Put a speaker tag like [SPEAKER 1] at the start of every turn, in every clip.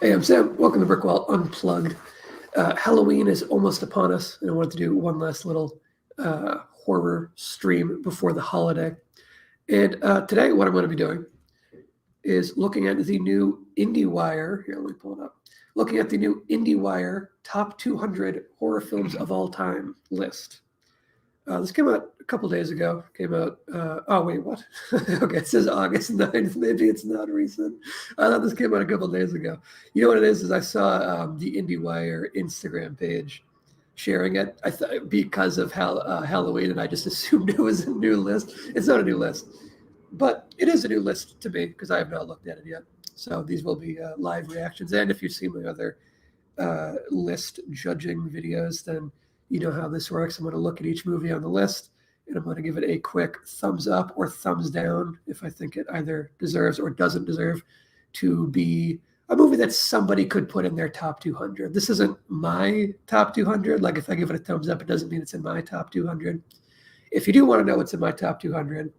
[SPEAKER 1] Hey, I'm Sam. Welcome to Brickwall Unplugged. Halloween is almost upon us, and I wanted to do one last little horror stream before the holiday. And today, what I'm going to be doing is looking at the new IndieWire. Here, let me pull it up. Looking at the new IndieWire top 200 horror films of all time list. This came out a couple days ago. Came out. Oh wait, what? Okay, it says August 9th. Maybe it's not recent. I thought this came out a couple days ago. You know what it is? Is I saw the IndieWire Instagram page sharing it. I thought because of Halloween, and I just assumed it was a new list. It's not a new list, but it is a new list to me because I have not looked at it yet. So these will be live reactions. And if you've seen my other list judging videos, then you know how this works. I'm going to look at each movie on the list, and I'm going to give it a quick thumbs up or thumbs down if I think it either deserves or doesn't deserve to be a movie that somebody could put in their top 200. This isn't my top 200. Like if I give it a thumbs up, it doesn't mean it's in my top 200. If you do want to know what's in my top 200,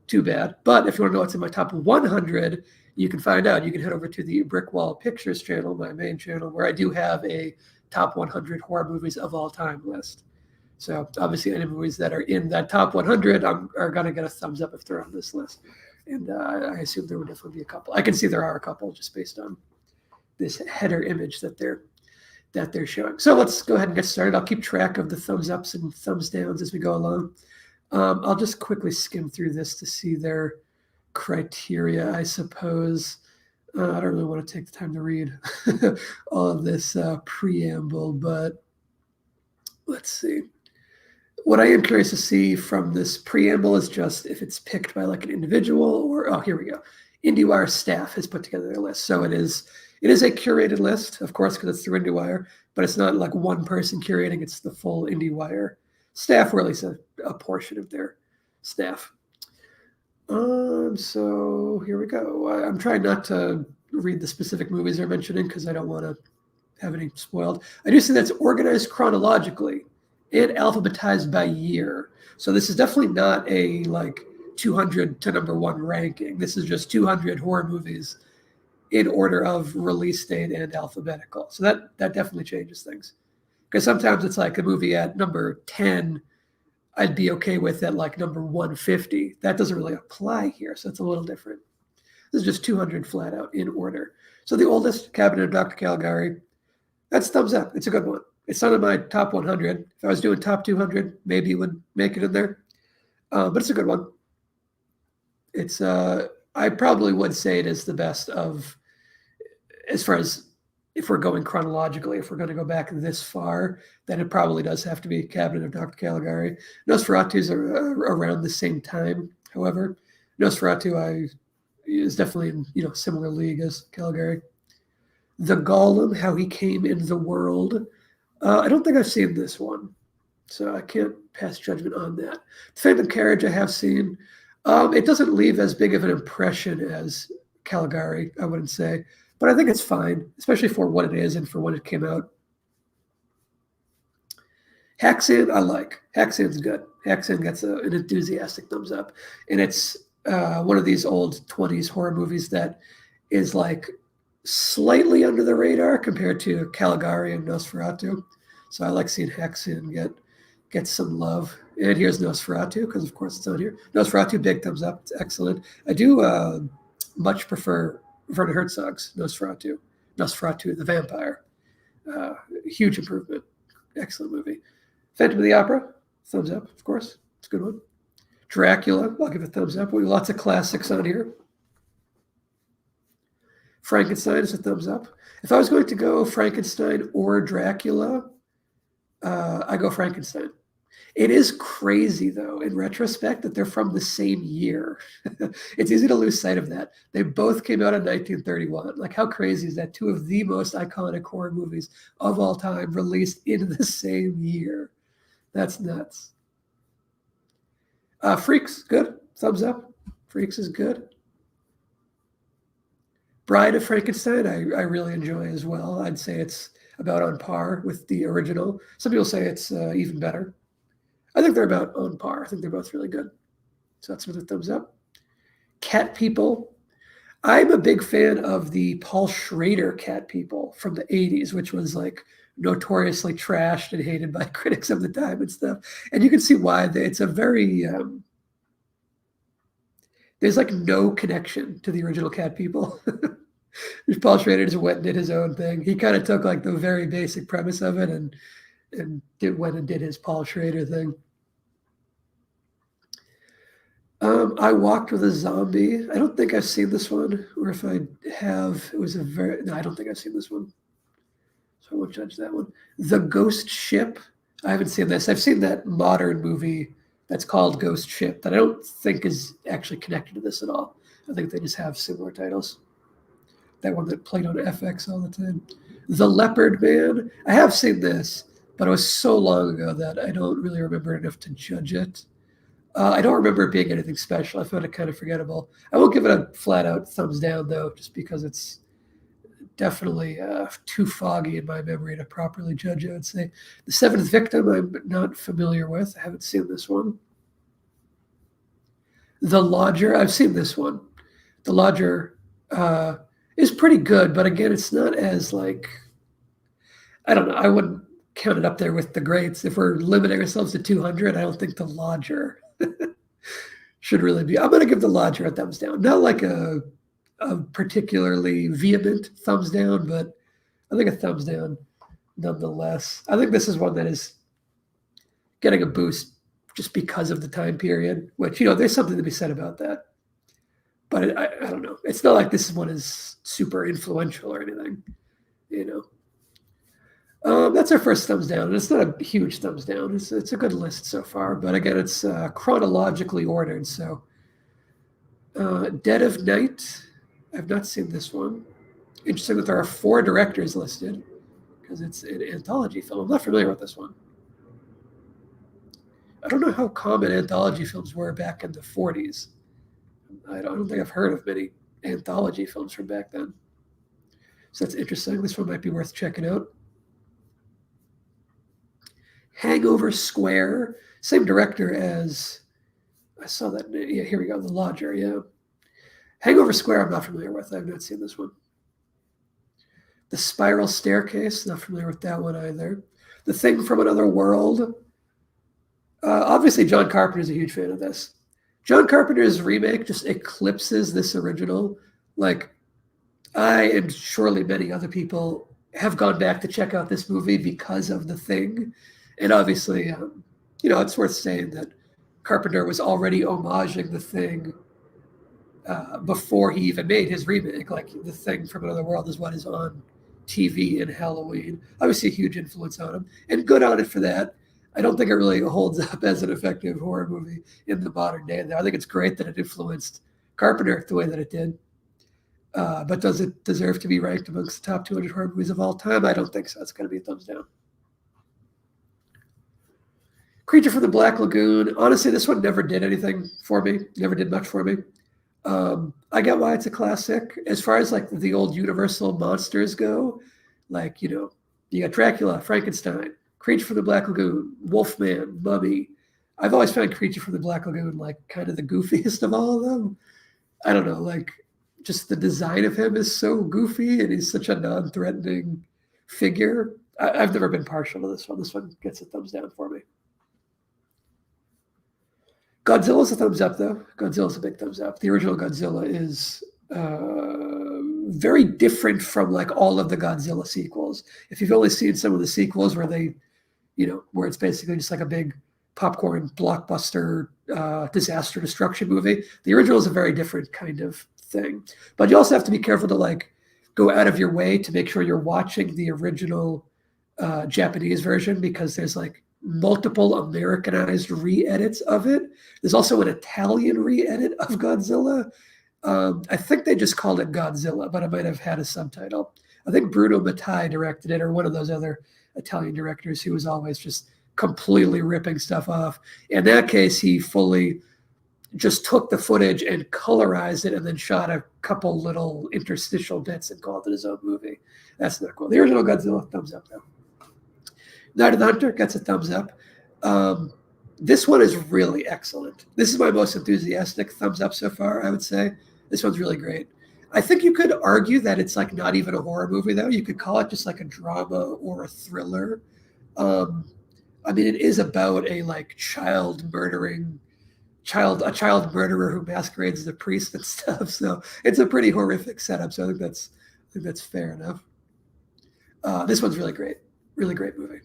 [SPEAKER 1] too bad. But if you want to know what's in my top 100, you can find out. You can head over to the Brickwall Pictures channel, my main channel, where I do have a top 100 horror movies of all time list. So obviously any movies that are in that top 100 are going to get a thumbs up if they're on this list. And I assume there would definitely be a couple. I can see there are a couple just based on this header image that they're showing. So let's go ahead and get started. I'll keep track of the thumbs ups and thumbs downs as we go along. I'll just quickly skim through this to see their criteria, I suppose. I don't really want to take the time to read all of this preamble, but let's see. What I am curious to see from this preamble is just if it's picked by like an individual or, oh, here we go. IndieWire staff has put together their list. So it is a curated list, of course, because it's through IndieWire, but it's not like one person curating. It's the full IndieWire staff, or at least a portion of their staff. So here we go. I'm trying not to read the specific movies they're mentioning because I don't want to have any spoiled. I do see that's organized chronologically and alphabetized by year. So this is definitely not a like 200 to number one ranking. This is just 200 horror movies in order of release date and alphabetical. So that definitely changes things. Because sometimes it's like a movie at number 10, I'd be okay with at like number 150. That doesn't really apply here, so it's a little different. This is just 200 flat out in order. So the oldest, Cabinet of Dr. Caligari, that's thumbs up. It's a good one. It's not in my top 100. If I was doing top 200, maybe it would make it in there. But it's a good one. It's I probably would say it is the best of, as far as if we're going chronologically, if we're going to go back this far, then it probably does have to be Cabinet of Dr. Caligari. Nosferatu's are around the same time. However, Nosferatu is definitely in similar league as Caligari. The Golem, How He Came in the World. I don't think I've seen this one, so I can't pass judgment on that. The Phantom Carriage I have seen. It doesn't leave as big of an impression as Caligari, I wouldn't say. But I think it's fine, especially for what it is and for when it came out. Haxan, I like. Haxan's good. Haxan gets an enthusiastic thumbs up. And it's one of these old 20s horror movies that is like slightly under the radar compared to Caligari and Nosferatu. So I like seeing Haxan get some love. And here's Nosferatu, because of course it's on here. Nosferatu, big thumbs up. It's excellent. I do much prefer Werner Herzog's Nosferatu the Vampire. Huge improvement. Excellent movie. Phantom of the Opera, thumbs up, of course. It's a good one. Dracula, I'll give it a thumbs up. We have lots of classics on here. Frankenstein is a thumbs up. If I was going to go Frankenstein or Dracula, I go Frankenstein. It is crazy, though, in retrospect, that they're from the same year. It's easy to lose sight of that. They both came out in 1931. Like, how crazy is that? Two of the most iconic horror movies of all time released in the same year. That's nuts. Freaks, good. Thumbs up. Freaks is good. Bride of Frankenstein, I really enjoy as well. I'd say it's about on par with the original. Some people say it's even better. I think they're about on par. I think they're both really good. So that's another thumbs up. Cat People. I'm a big fan of the Paul Schrader cat people from the 80s, which was like notoriously trashed and hated by critics of the time and stuff. And you can see why. It's a very, there's like no connection to the original cat people. Paul Schrader just went and did his own thing. He kind of took like the very basic premise of it and went and did his Paul Schrader thing. I Walked with a Zombie. I don't think I've seen this one, or if I have, it was no, I don't think I've seen this one. So I won't judge that one. The Ghost Ship. I haven't seen this. I've seen that modern movie that's called Ghost Ship that I don't think is actually connected to this at all. I think they just have similar titles. That one that played on FX all the time. The Leopard Man. I have seen this, but it was so long ago that I don't really remember enough to judge it. I don't remember it being anything special. I found it kind of forgettable. I won't give it a flat-out thumbs down, though, just because it's definitely too foggy in my memory to properly judge, I would say. The Seventh Victim, I'm not familiar with. I haven't seen this one. The Lodger, I've seen this one. The Lodger is pretty good, but again, it's not as like, I don't know, I wouldn't count it up there with the greats. If we're limiting ourselves to 200, I don't think The Lodger should really be. I'm going to give The Lodger a thumbs down. Not like a particularly vehement thumbs down, but I think a thumbs down nonetheless. I think this is one that is getting a boost just because of the time period, which, there's something to be said about that. But I don't know. It's not like this one is super influential or anything, That's our first thumbs down. And it's not a huge thumbs down. It's a good list so far. But again, it's chronologically ordered. So Dead of Night. I've not seen this one. Interesting that there are 4 directors listed because it's an anthology film. I'm not familiar with this one. I don't know how common anthology films were back in the 40s. I don't think I've heard of many anthology films from back then. So that's interesting. This one might be worth checking out. Hangover Square, same director as, I saw that, yeah, here we go, The Lodger, yeah. Hangover Square, I'm not familiar with. I've not seen this one. The Spiral Staircase, not familiar with that one either. The Thing from Another World. Obviously, John Carpenter's a huge fan of this. John Carpenter's remake just eclipses this original. Like, I and surely many other people have gone back to check out this movie because of The Thing. And obviously, it's worth saying that Carpenter was already homaging The Thing before he even made his remake. Like, The Thing from Another World is what is on TV in Halloween. Obviously, a huge influence on him. And good on it for that. I don't think it really holds up as an effective horror movie in the modern day. I think it's great that it influenced Carpenter the way that it did. But does it deserve to be ranked amongst the top 200 horror movies of all time? I don't think so. It's going to be a thumbs down. Creature from the Black Lagoon. Honestly, this one never did anything for me. Never did much for me. I get why it's a classic. As far as like the old Universal monsters go, like, you got Dracula, Frankenstein, Creature from the Black Lagoon, Wolfman, Mummy. I've always found Creature from the Black Lagoon like kind of the goofiest of all of them. I don't know, like just the design of him is so goofy and he's such a non-threatening figure. I've never been partial to this one. This one gets a thumbs down for me. Godzilla's a thumbs up, though. Godzilla's a big thumbs up. The original Godzilla is very different from like all of the Godzilla sequels. If you've only seen some of the sequels where they, where it's basically just like a big popcorn blockbuster disaster destruction movie, the original is a very different kind of thing. But you also have to be careful to like go out of your way to make sure you're watching the original Japanese version because there's like multiple Americanized re-edits of it. There's also an Italian re-edit of Godzilla. I think they just called it Godzilla, but I might have had a subtitle. I think Bruno Mattei directed it, or one of those other Italian directors who was always just completely ripping stuff off. In that case, he fully just took the footage and colorized it and then shot a couple little interstitial bits and called it his own movie. That's not cool. The original Godzilla, thumbs up, though. Night of the Hunter gets a thumbs up. This one is really excellent. This is my most enthusiastic thumbs up so far, I would say. This one's really great. I think you could argue that it's like not even a horror movie, though. You could call it just like a drama or a thriller. Um, I mean, it is about a like a child murderer who masquerades as a priest and stuff. So it's a pretty horrific setup. So I think that's fair enough. This one's really great movie.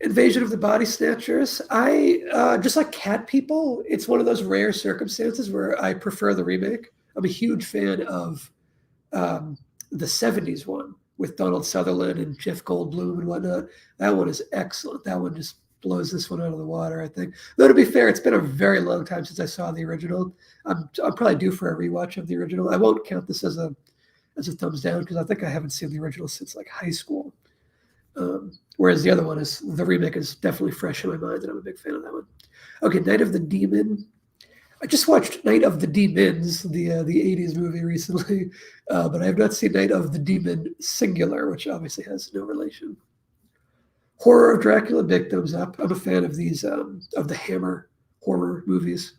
[SPEAKER 1] Invasion of the Body Snatchers. I just like Cat People. It's one of those rare circumstances where I prefer the remake. I'm a huge fan of the '70s one with Donald Sutherland and Jeff Goldblum and whatnot. That one is excellent. That one just blows this one out of the water, I think. Though to be fair, it's been a very long time since I saw the original. I'm probably due for a rewatch of the original. I won't count this as a thumbs down because I think I haven't seen the original since like high school. Whereas the other one the remake is definitely fresh in my mind, and I'm a big fan of that one. Okay, Night of the Demon. I just watched Night of the Demons, the '80s movie recently, but I have not seen Night of the Demon singular, which obviously has no relation. Horror of Dracula, big thumbs up. I'm a fan of these of the Hammer horror movies.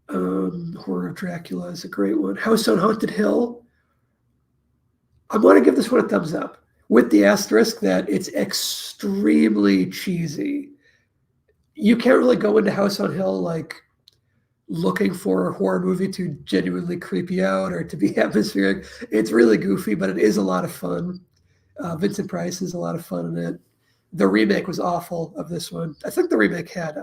[SPEAKER 1] Horror of Dracula is a great one. House on Haunted Hill. I want to give this one a thumbs up, with the asterisk that it's extremely cheesy. You can't really go into House on Hill like looking for a horror movie to genuinely creep you out or to be atmospheric. It's really goofy, but it is a lot of fun. Vincent Price is a lot of fun in it. The remake was awful of this one. I think the remake had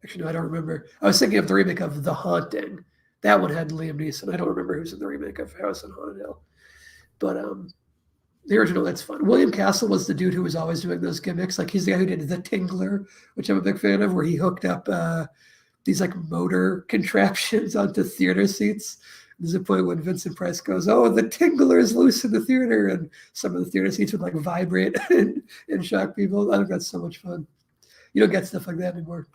[SPEAKER 1] actually, no, I don't remember. I was thinking of the remake of The Haunting. That one had Liam Neeson. I don't remember who's in the remake of House on Haunted Hill. But the original, that's fun. William Castle was the dude who was always doing those gimmicks. Like he's the guy who did The Tingler, which I'm a big fan of, where he hooked up these like motor contraptions onto theater seats. There's a point when Vincent Price goes, "Oh, the Tingler is loose in the theater," and some of the theater seats would like vibrate and shock people. I think that's so much fun. You don't get stuff like that anymore.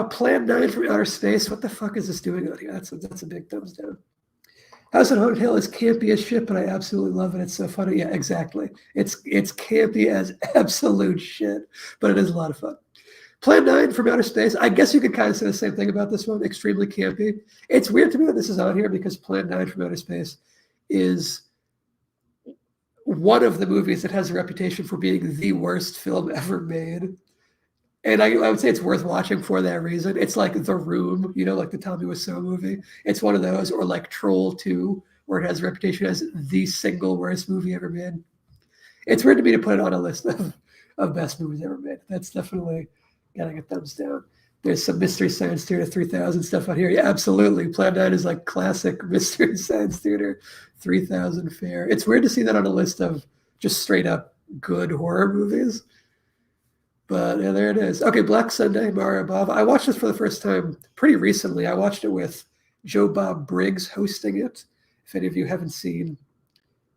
[SPEAKER 1] Plan 9 from Outer Space. What the fuck is this doing out here? That's a big thumbs down. House on Haunted Hill is campy as shit, but I absolutely love it. It's so funny. Yeah, exactly. It's campy as absolute shit, but it is a lot of fun. Plan 9 from Outer Space. I guess you could kind of say the same thing about this one. Extremely campy. It's weird to me that this is on here because Plan 9 from Outer Space is one of the movies that has a reputation for being the worst film ever made. And I would say it's worth watching for that reason. It's like The Room, like the Tommy Wiseau movie. It's one of those, or like Troll 2, where it has a reputation as the single worst movie ever made. It's weird to me to put it on a list of best movies ever made. That's definitely getting a thumbs down. There's some Mystery Science Theater 3000 stuff on here. Yeah, absolutely. Plan 9 is like classic Mystery Science Theater 3000 fare. It's weird to see that on a list of just straight up good horror movies. But yeah, there it is. Okay, Black Sunday, Mario Bava. I watched this for the first time pretty recently. I watched it with Joe Bob Briggs hosting it. If any of you haven't seen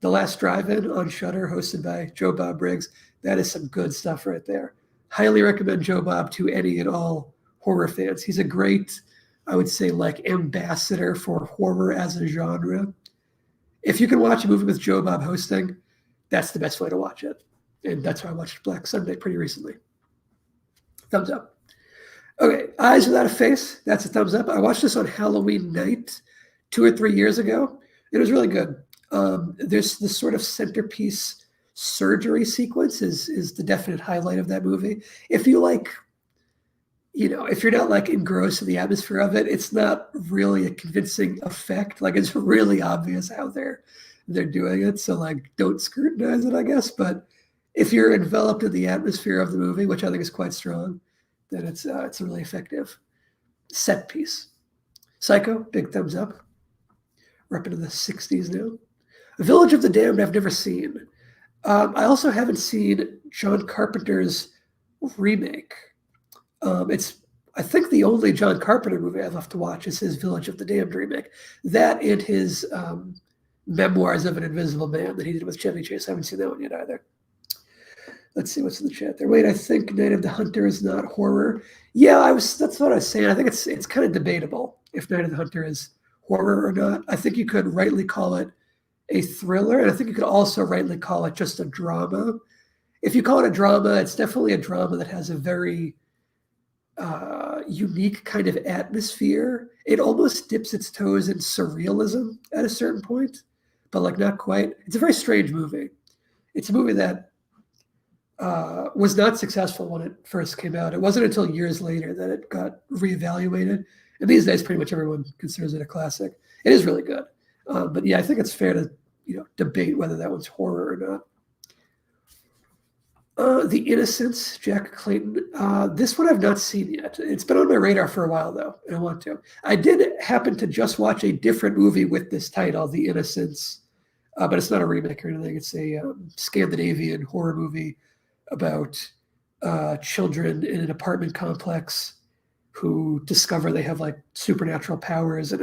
[SPEAKER 1] The Last Drive-In on Shudder, hosted by Joe Bob Briggs, that is some good stuff right there. Highly recommend Joe Bob to any and all horror fans. He's a great, I would say, like ambassador for horror as a genre. If you can watch a movie with Joe Bob hosting, that's the best way to watch it. And that's why I watched Black Sunday pretty recently. Thumbs up. Okay, Eyes Without a Face. That's a thumbs up. I watched this on Halloween night 2 or 3 years ago. It was really good. There's this sort of centerpiece surgery sequence is the definite highlight of that movie. If you like, if you're not like engrossed in the atmosphere of it, it's not really a convincing effect. Like it's really obvious how they're doing it. So like, don't scrutinize it, I guess. But if you're enveloped in the atmosphere of the movie, which I think is quite strong, then it's a really effective set piece. Psycho, big thumbs up. We're up into the 60s now. Village of the Damned, I've never seen. I also haven't seen John Carpenter's remake. It's, I think, the only John Carpenter movie I've left to watch is his Village of the Damned remake. That and his Memoirs of an Invisible Man that he did with Chevy Chase. I haven't seen that one yet either. Let's see what's in the chat there. Wait, I think Night of the Hunter is not horror. Yeah, that's what I was saying. I think it's kind of debatable if Night of the Hunter is horror or not. I think you could rightly call it a thriller, and I think you could also rightly call it just a drama. If you call it a drama, it's definitely a drama that has a very, unique kind of atmosphere. It almost dips its toes in surrealism at a certain point, but like not quite. It's a very strange movie. It's a movie that was not successful when it first came out. It wasn't until years later that it got reevaluated. And these days, pretty much everyone considers it a classic. It is really good. But yeah, I think it's fair to debate whether that one's horror or not. The Innocents, Jack Clayton. This one I've not seen yet. It's been on my radar for a while, though, and I want to. I did happen to just watch a different movie with this title, The Innocents, but it's not a remake or anything. It's a Scandinavian horror movie about children in an apartment complex who discover they have like supernatural powers, and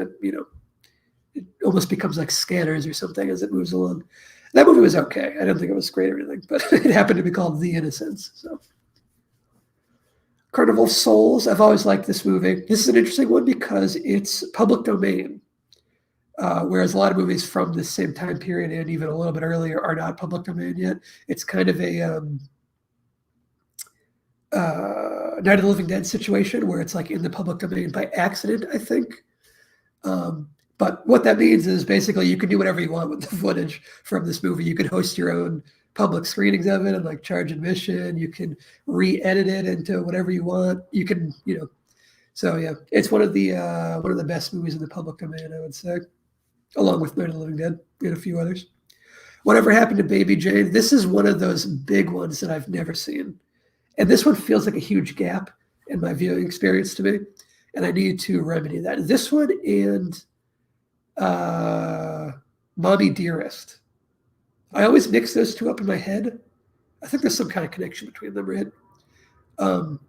[SPEAKER 1] it almost becomes like scanners or something as it moves along. That movie was okay. I didn't think it was great or anything, but it happened to be called The Innocents. So, Carnival of Souls. I've always liked this movie. This is an interesting one because it's public domain, whereas a lot of movies from the same time period and even a little bit earlier are not public domain yet. It's kind of a Night of the Living Dead situation where it's like in the public domain by accident, I think. But what that means is basically you can do whatever you want with the footage from this movie. You can host your own public screenings of it and like charge admission. You can re-edit it into whatever you want. You can, So yeah, it's one of the best movies in the public domain, I would say, along with Night of the Living Dead and a few others. Whatever Happened to Baby Jane? This is one of those big ones that I've never seen, and this one feels like a huge gap in my viewing experience to me, and I need to remedy that. This one and Mommy Dearest. I always mix those two up in my head. I think there's some kind of connection between them, right? And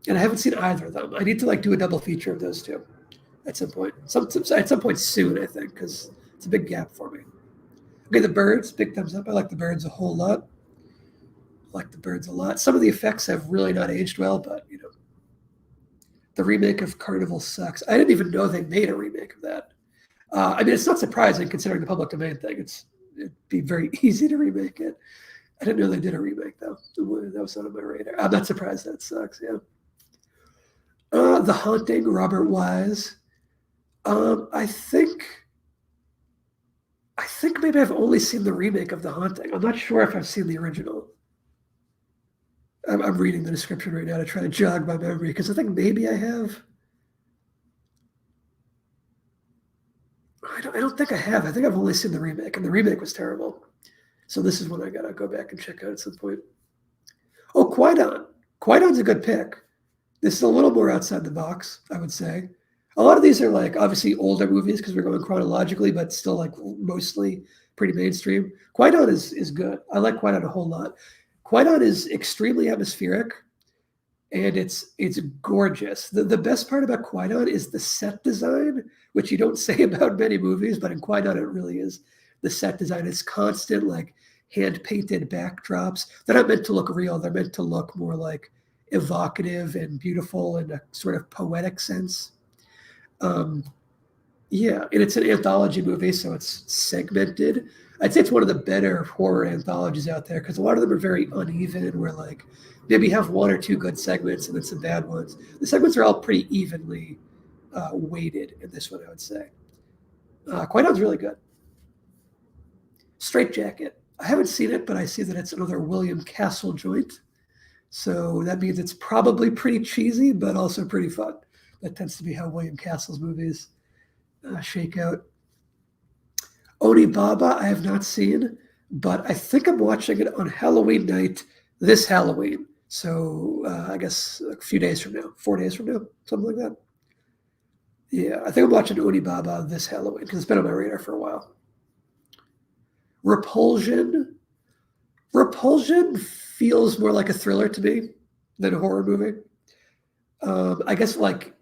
[SPEAKER 1] I haven't seen either of them. I need to like do a double feature of those two at some point. At some point soon, I think, because it's a big gap for me. Okay, The Birds, big thumbs up. I like The Birds a whole lot. I like The Birds a lot. Some of the effects have really not aged well, but the remake of Carnival sucks. I didn't even know they made a remake of that. I mean, it's not surprising considering the public domain thing. It'd be very easy to remake it. I didn't know they did a remake, though. That was not on my radar. I'm not surprised that sucks, yeah. The Haunting, Robert Wise. I think maybe I've only seen the remake of The Haunting. I'm not sure if I've seen the original. I'm reading the description right now to try to jog my memory, because I think maybe I have. I don't think I have. I think I've only seen the remake, and the remake was terrible. So this is one I gotta go back and check out at some point. Oh, Qui-Gon. Qui-Gon's a good pick. This is a little more outside the box, I would say. A lot of these are like obviously older movies because we're going chronologically, but still like mostly pretty mainstream. Qui-Gon is good. I like Qui-Gon a whole lot. Qui-Gon is extremely atmospheric, and it's gorgeous. The best part about Qui-Gon is the set design, which you don't say about many movies, but in Qui-Gon it really is. The set design is constant, like hand-painted backdrops. They're not meant to look real. They're meant to look more like evocative and beautiful in a sort of poetic sense. Yeah, and it's an anthology movie, so it's segmented. I'd say it's one of the better horror anthologies out there because a lot of them are very uneven, where like maybe you have one or two good segments and then some bad ones. The segments are all pretty evenly weighted in this one, I would say. Qui-Gon's really good. Straight Jacket. I haven't seen it, but I see that it's another William Castle joint. So that means it's probably pretty cheesy, but also pretty fun. That tends to be how William Castle's movies shake out. Onibaba, I have not seen, but I think I'm watching it on Halloween night this Halloween. So I guess a few days from now, 4 days from now, something like that. Yeah, I think I'm watching Onibaba this Halloween because it's been on my radar for a while. Repulsion. Repulsion feels more like a thriller to me than a horror movie. I guess like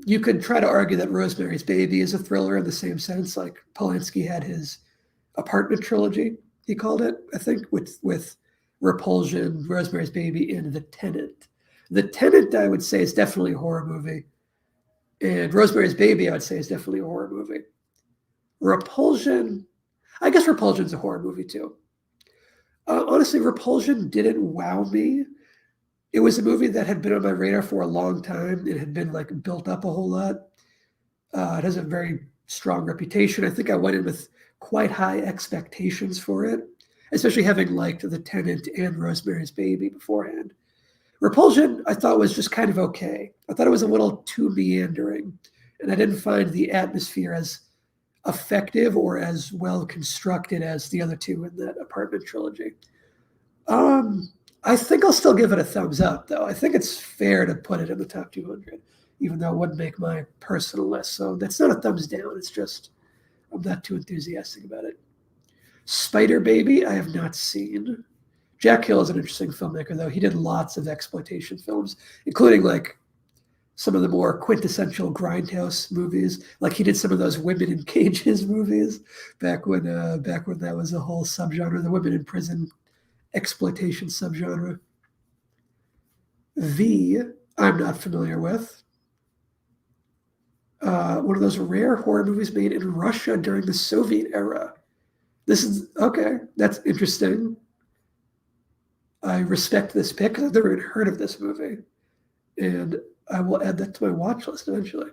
[SPEAKER 1] you could try to argue that Rosemary's Baby is a thriller in the same sense. Like Polanski had his apartment trilogy, he called it, I think, with Repulsion, Rosemary's Baby, and The Tenant. The Tenant, I would say, is definitely a horror movie. And Rosemary's Baby, I would say, is definitely a horror movie. Repulsion, I guess Repulsion's a horror movie too. Honestly, Repulsion didn't wow me. It was a movie that had been on my radar for a long time. It had been like built up a whole lot. It has a very strong reputation. I think I went in with quite high expectations for it, especially having liked The Tenant and Rosemary's Baby beforehand. Repulsion, I thought was just kind of okay. I thought it was a little too meandering, and I didn't find the atmosphere as effective or as well constructed as the other two in that apartment trilogy. I think I'll still give it a thumbs up, though. I think it's fair to put it in the top 200, even though it wouldn't make my personal list. So that's not a thumbs down. It's just I'm not too enthusiastic about it. Spider Baby, I have not seen. Jack Hill is an interesting filmmaker, though. He did lots of exploitation films, including like some of the more quintessential grindhouse movies. Like he did some of those women in cages movies back when that was a whole subgenre, the women in prison exploitation subgenre. V, I'm not familiar with. One of those rare horror movies made in Russia during the Soviet era. This is okay. That's interesting. I respect this pick because I've never even heard of this movie, and I will add that to my watch list eventually.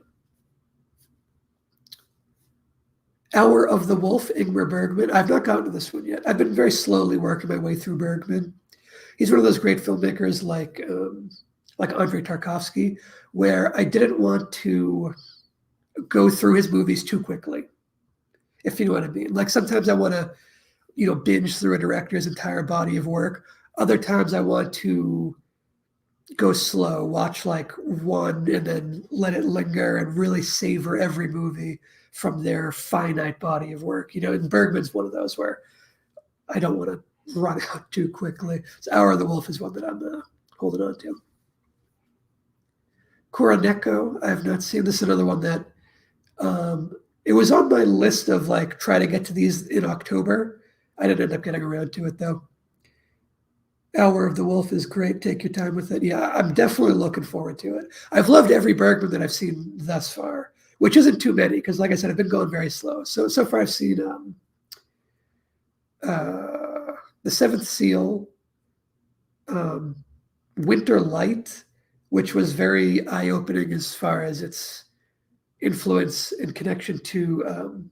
[SPEAKER 1] Hour of the Wolf, Ingmar Bergman. I've not gotten to this one yet. I've been very slowly working my way through Bergman. He's one of those great filmmakers like Andrei Tarkovsky, where I didn't want to go through his movies too quickly, if you know what I mean. Like sometimes I want to, binge through a director's entire body of work. Other times I want to go slow, watch like one and then let it linger and really savor every movie from their finite body of work. And Bergman's one of those where I don't want to run out too quickly. So Hour of the Wolf is one that I'm holding on to. Kuroneko, I have not seen. This is another one that it was on my list of like try to get to these in October. I didn't end up getting around to it though. Hour of the Wolf is great. Take your time with it. Yeah, I'm definitely looking forward to it. I've loved every Bergman that I've seen thus far, which isn't too many because, like I said, I've been going very slow. So far I've seen The Seventh Seal, Winter Light, which was very eye-opening as far as its influence and connection to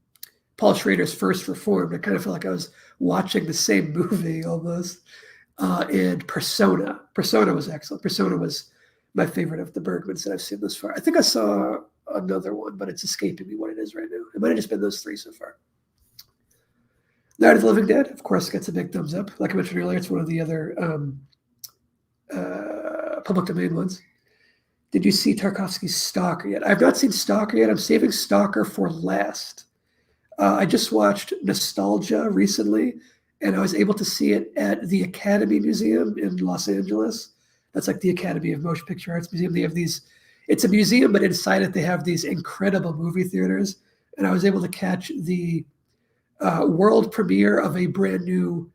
[SPEAKER 1] Paul Schrader's First Reformed. I kind of felt like I was watching the same movie almost. And Persona. Persona was excellent. Persona was my favorite of the Bergmans that I've seen this far. I think I saw another one, but it's escaping me what it is right now. It might have just been those three so far. Night of the Living Dead, of course, gets a big thumbs up. Like I mentioned earlier, it's one of the other public domain ones. Did you see Tarkovsky's Stalker yet? I've not seen Stalker yet. I'm saving Stalker for last. I just watched Nostalgia recently, and I was able to see it at the Academy Museum in Los Angeles. That's like the Academy of Motion Picture Arts Museum. They have these, it's a museum, but inside it, they have these incredible movie theaters. And I was able to catch the world premiere of a brand new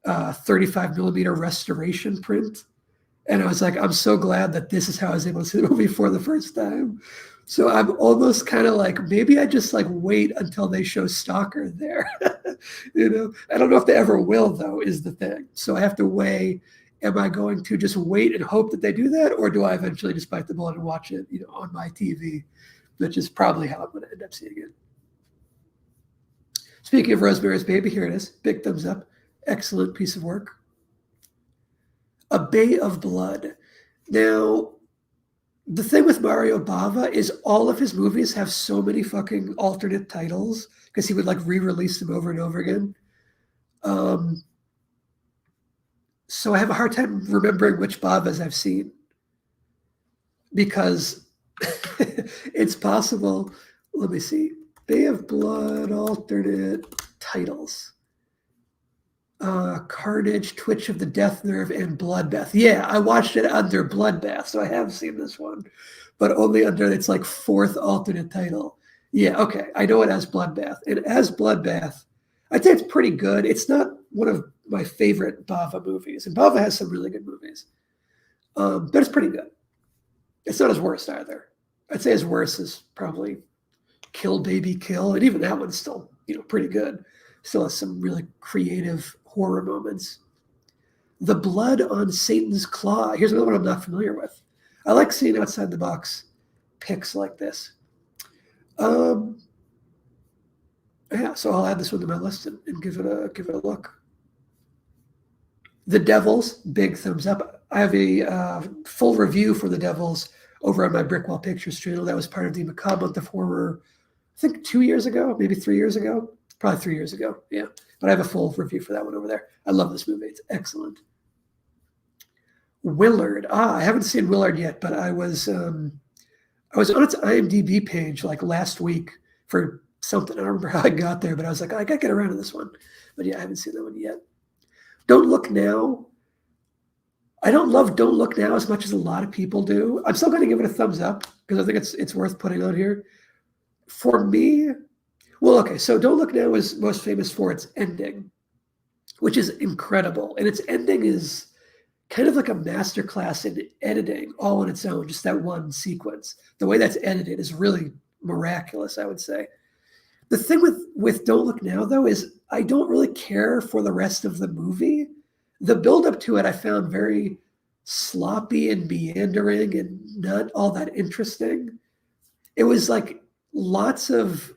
[SPEAKER 1] 35 millimeter restoration print. And I was like, I'm so glad that this is how I was able to see the movie for the first time. So I'm almost kind of like, maybe I just like wait until they show Stalker there. I don't know if they ever will, though, is the thing. So I have to weigh, am I going to just wait and hope that they do that? Or do I eventually just bite the bullet and watch it, on my TV, which is probably how I'm going to end up seeing it. Speaking of Rosemary's Baby, here it is. Big thumbs up. Excellent piece of work. A Bay of Blood. Now, the thing with Mario Bava is all of his movies have so many fucking alternate titles because he would like re-release them over and over again. So I have a hard time remembering which Bavas I've seen because it's possible. Let me see. Bay of Blood alternate titles. Carnage, Twitch of the Death Nerve, and Bloodbath. Yeah, I watched it under Bloodbath, so I have seen this one, but only under its like fourth alternate title. Yeah, okay, I know it as Bloodbath. And as Bloodbath, I'd say it's pretty good. It's not one of my favorite Bava movies, and Bava has some really good movies, but it's pretty good. It's not his worst either. I'd say his worst is probably Kill Baby Kill, and even that one's still, pretty good. Still has some really creative horror moments. The Blood on Satan's Claw. Here's another one I'm not familiar with. I like seeing outside the box picks like this. Yeah, so I'll add this one to my list and give it a look. The Devils, big thumbs up. I have a full review for The Devils over on my Brickwall Pictures channel. That was part of the Macabre Month of Horror, I think 2 years ago, maybe 3 years ago. Probably 3 years ago, yeah. But I have a full review for that one over there. I love this movie. It's excellent. Willard. I haven't seen Willard yet, but I was on its IMDb page like last week for something. I don't remember how I got there, but I was like, I got to get around to this one. But yeah, I haven't seen that one yet. Don't Look Now. I don't love Don't Look Now as much as a lot of people do. I'm still going to give it a thumbs up because I think it's worth putting on here. For me, well, okay, so Don't Look Now is most famous for its ending, which is incredible. And its ending is kind of like a masterclass in editing all on its own, just that one sequence. The way that's edited is really miraculous, I would say. The thing with Don't Look Now, though, is I don't really care for the rest of the movie. The buildup to it I found very sloppy and meandering and not all that interesting. It was like lots of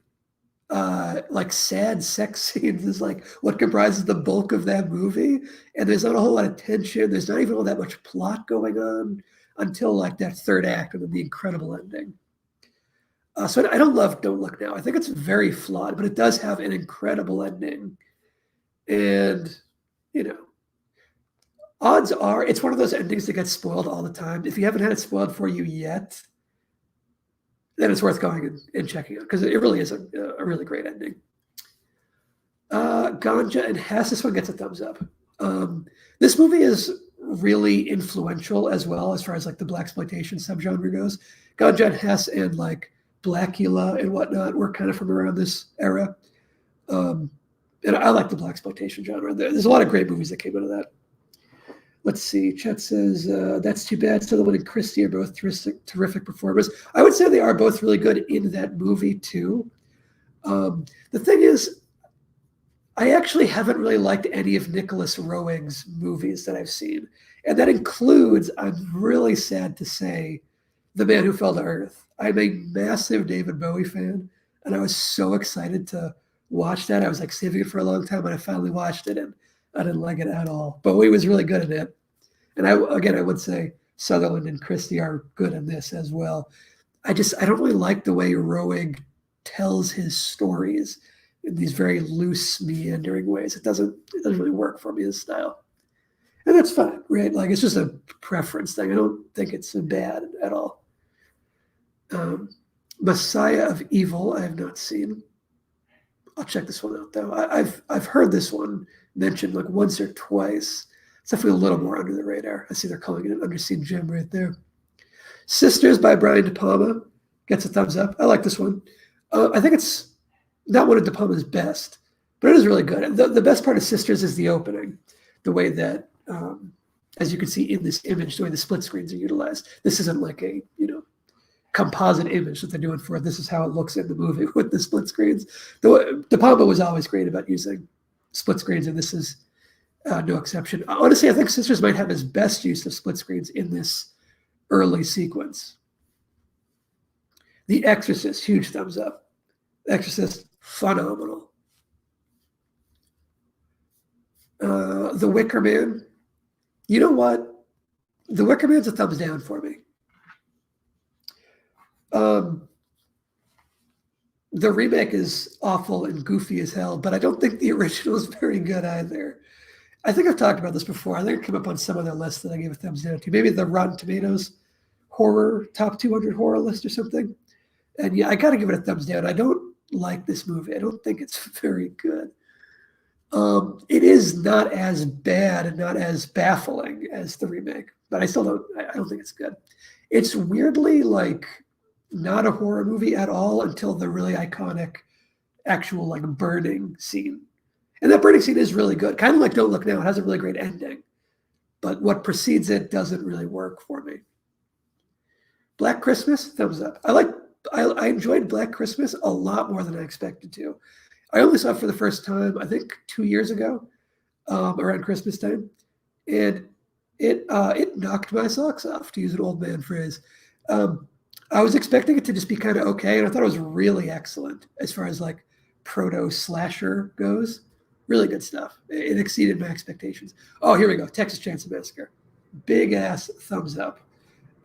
[SPEAKER 1] like sad sex scenes is like what comprises the bulk of that movie, and there's not a whole lot of tension. There's not even all that much plot going on until like that third act and then the incredible ending. So I don't love Don't Look Now. I think it's very flawed, but it does have an incredible ending. And, you know, odds are it's one of those endings that gets spoiled all the time. If you haven't had it spoiled for you yet, then it's worth going and checking out because it really is a really great ending. Ganja and Hess, this one gets a thumbs up. This movie is really influential as well as far as like the blaxploitation subgenre goes. Ganja and Hess and like Blackula and whatnot were kind of from around this era. And I like the blaxploitation genre. There's a lot of great movies that came out of that. Let's see. Chet says, that's too bad. Sutherland and Christie are both terrific performers. I would say they are both really good in that movie, too. The thing is, I actually haven't really liked any of Nicholas Roeg's movies that I've seen. And that includes, I'm really sad to say, The Man Who Fell to Earth. I'm a massive David Bowie fan, and I was so excited to watch that. I was like saving it for a long time, and I finally watched it, and I didn't like it at all. Bowie was really good at it. And I would say Sutherland and Christie are good in this as well. I don't really like the way Roeg tells his stories in these very loose, meandering ways. It doesn't really work for me, his style. And that's fine, right? Like, it's just a preference thing. I don't think it's bad at all. Messiah of Evil, I have not seen. I'll check this one out, though. I've heard this one mentioned like once or twice. It's definitely a little more under the radar. I see they're calling it an underseen gem right there. Sisters by Brian De Palma gets a thumbs up. I like this one. I think it's not one of De Palma's best, but it is really good. The best part of Sisters is the opening, the way that, as you can see in this image, the way the split screens are utilized. This isn't like a, composite image that they're doing for it. This is how it looks in the movie with the split screens. De Palma was always great about using split screens, and this is no exception. Honestly, I think Sisters might have his best use of split screens in this early sequence. The Exorcist, huge thumbs up. The Exorcist, phenomenal. The Wicker Man. You know what? The Wicker Man's a thumbs down for me. The remake is awful and goofy as hell, but I don't think the original is very good either. I think I've talked about this before. I think it came up on some other list that I gave a thumbs down to. Maybe the Rotten Tomatoes horror top 200 horror list or something. And yeah, I got to give it a thumbs down. I don't like this movie. I don't think it's very good. It is not as bad and not as baffling as the remake, but I don't think it's good. It's weirdly like not a horror movie at all until the really iconic actual like burning scene. And that burning scene is really good. Kind of like Don't Look Now. It has a really great ending. But what precedes it doesn't really work for me. Black Christmas, thumbs up. I enjoyed Black Christmas a lot more than I expected to. I only saw it for the first time, I think 2 years ago, around Christmas time. and it knocked my socks off, to use an old man phrase. I was expecting it to just be kind of okay, and I thought it was really excellent as far as like proto slasher goes. Really good stuff. It exceeded my expectations. Oh, here we go. Texas Chainsaw Massacre. Big ass thumbs up.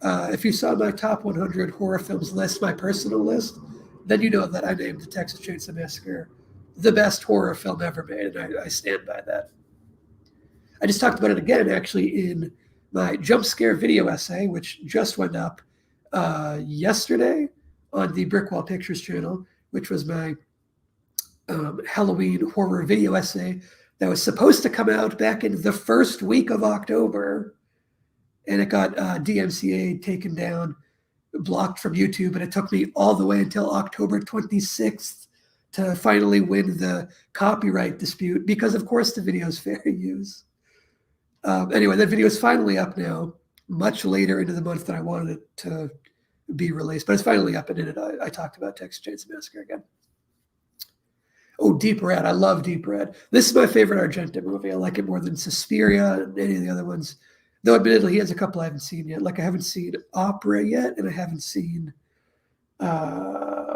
[SPEAKER 1] If you saw my top 100 horror films list, my personal list, then you know that I named the Texas Chainsaw Massacre the best horror film ever made, and I stand by that. I just talked about it again, actually, in my jump scare video essay, which just went up yesterday on the Brickwall Pictures channel, which was my Halloween horror video essay that was supposed to come out back in the first week of October, and it got DMCA taken down, blocked from YouTube, and it took me all the way until October 26th to finally win the copyright dispute because, of course, the video is fair use. Anyway, that video is finally up now, much later into the month than I wanted it to be released, but it's finally up, and in it I talked about Texas Chainsaw Massacre again. Oh, Deep Red. I love Deep Red. This is my favorite Argento movie. I like it more than Suspiria and any of the other ones. Though admittedly, he has a couple I haven't seen yet. Like I haven't seen Opera yet, and I haven't seen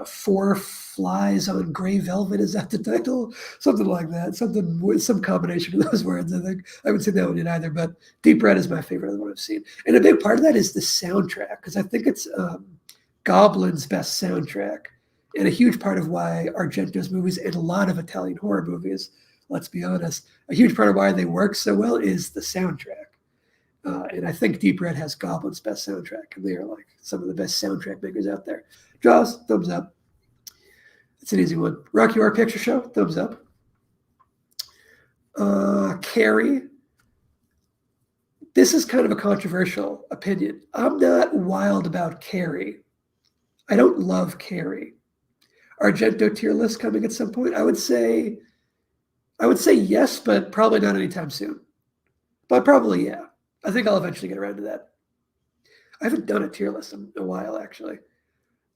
[SPEAKER 1] Four Flies on Gray Velvet. Is that the title? Something like that. Something with some combination of those words, I think. I haven't seen that one yet either, but Deep Red is my favorite of the one I've seen. And a big part of that is the soundtrack, because I think it's Goblin's best soundtrack. And a huge part of why Argento's movies and a lot of Italian horror movies, let's be honest, a huge part of why they work so well is the soundtrack. And I think Deep Red has Goblin's best soundtrack, and they are like some of the best soundtrack makers out there. Jaws, thumbs up. It's an easy one. Rocky Horror Picture Show, thumbs up. Carrie. This is kind of a controversial opinion. I'm not wild about Carrie. I don't love Carrie. Argento tier list coming at some point? I would say yes, but probably not anytime soon. But probably yeah. I think I'll eventually get around to that. I haven't done a tier list in a while, actually.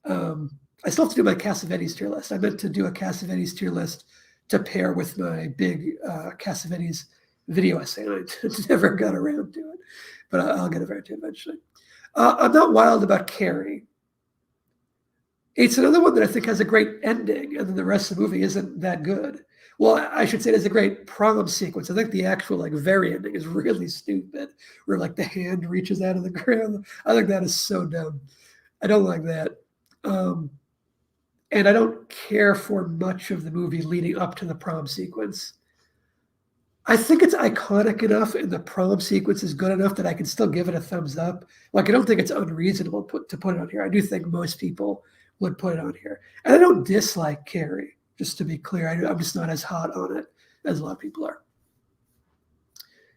[SPEAKER 1] I still have to do my Cassavetes tier list. I meant to do a Cassavetes tier list to pair with my big Cassavetes video essay, and I never got around to it. But I'll get around to it eventually. I'm not wild about Carrie. It's another one that I think has a great ending, and then the rest of the movie isn't that good. Well, I should say it has a great prom sequence. I think the actual very ending is really stupid, where the hand reaches out of the ground. I think that is so dumb. I don't like that. And I don't care for much of the movie leading up to the prom sequence. I think it's iconic enough and the prom sequence is good enough that I can still give it a thumbs up. I don't think it's unreasonable to put it on here. I do think most people would put it on here. And I don't dislike Carrie, just to be clear. I'm just not as hot on it as a lot of people are.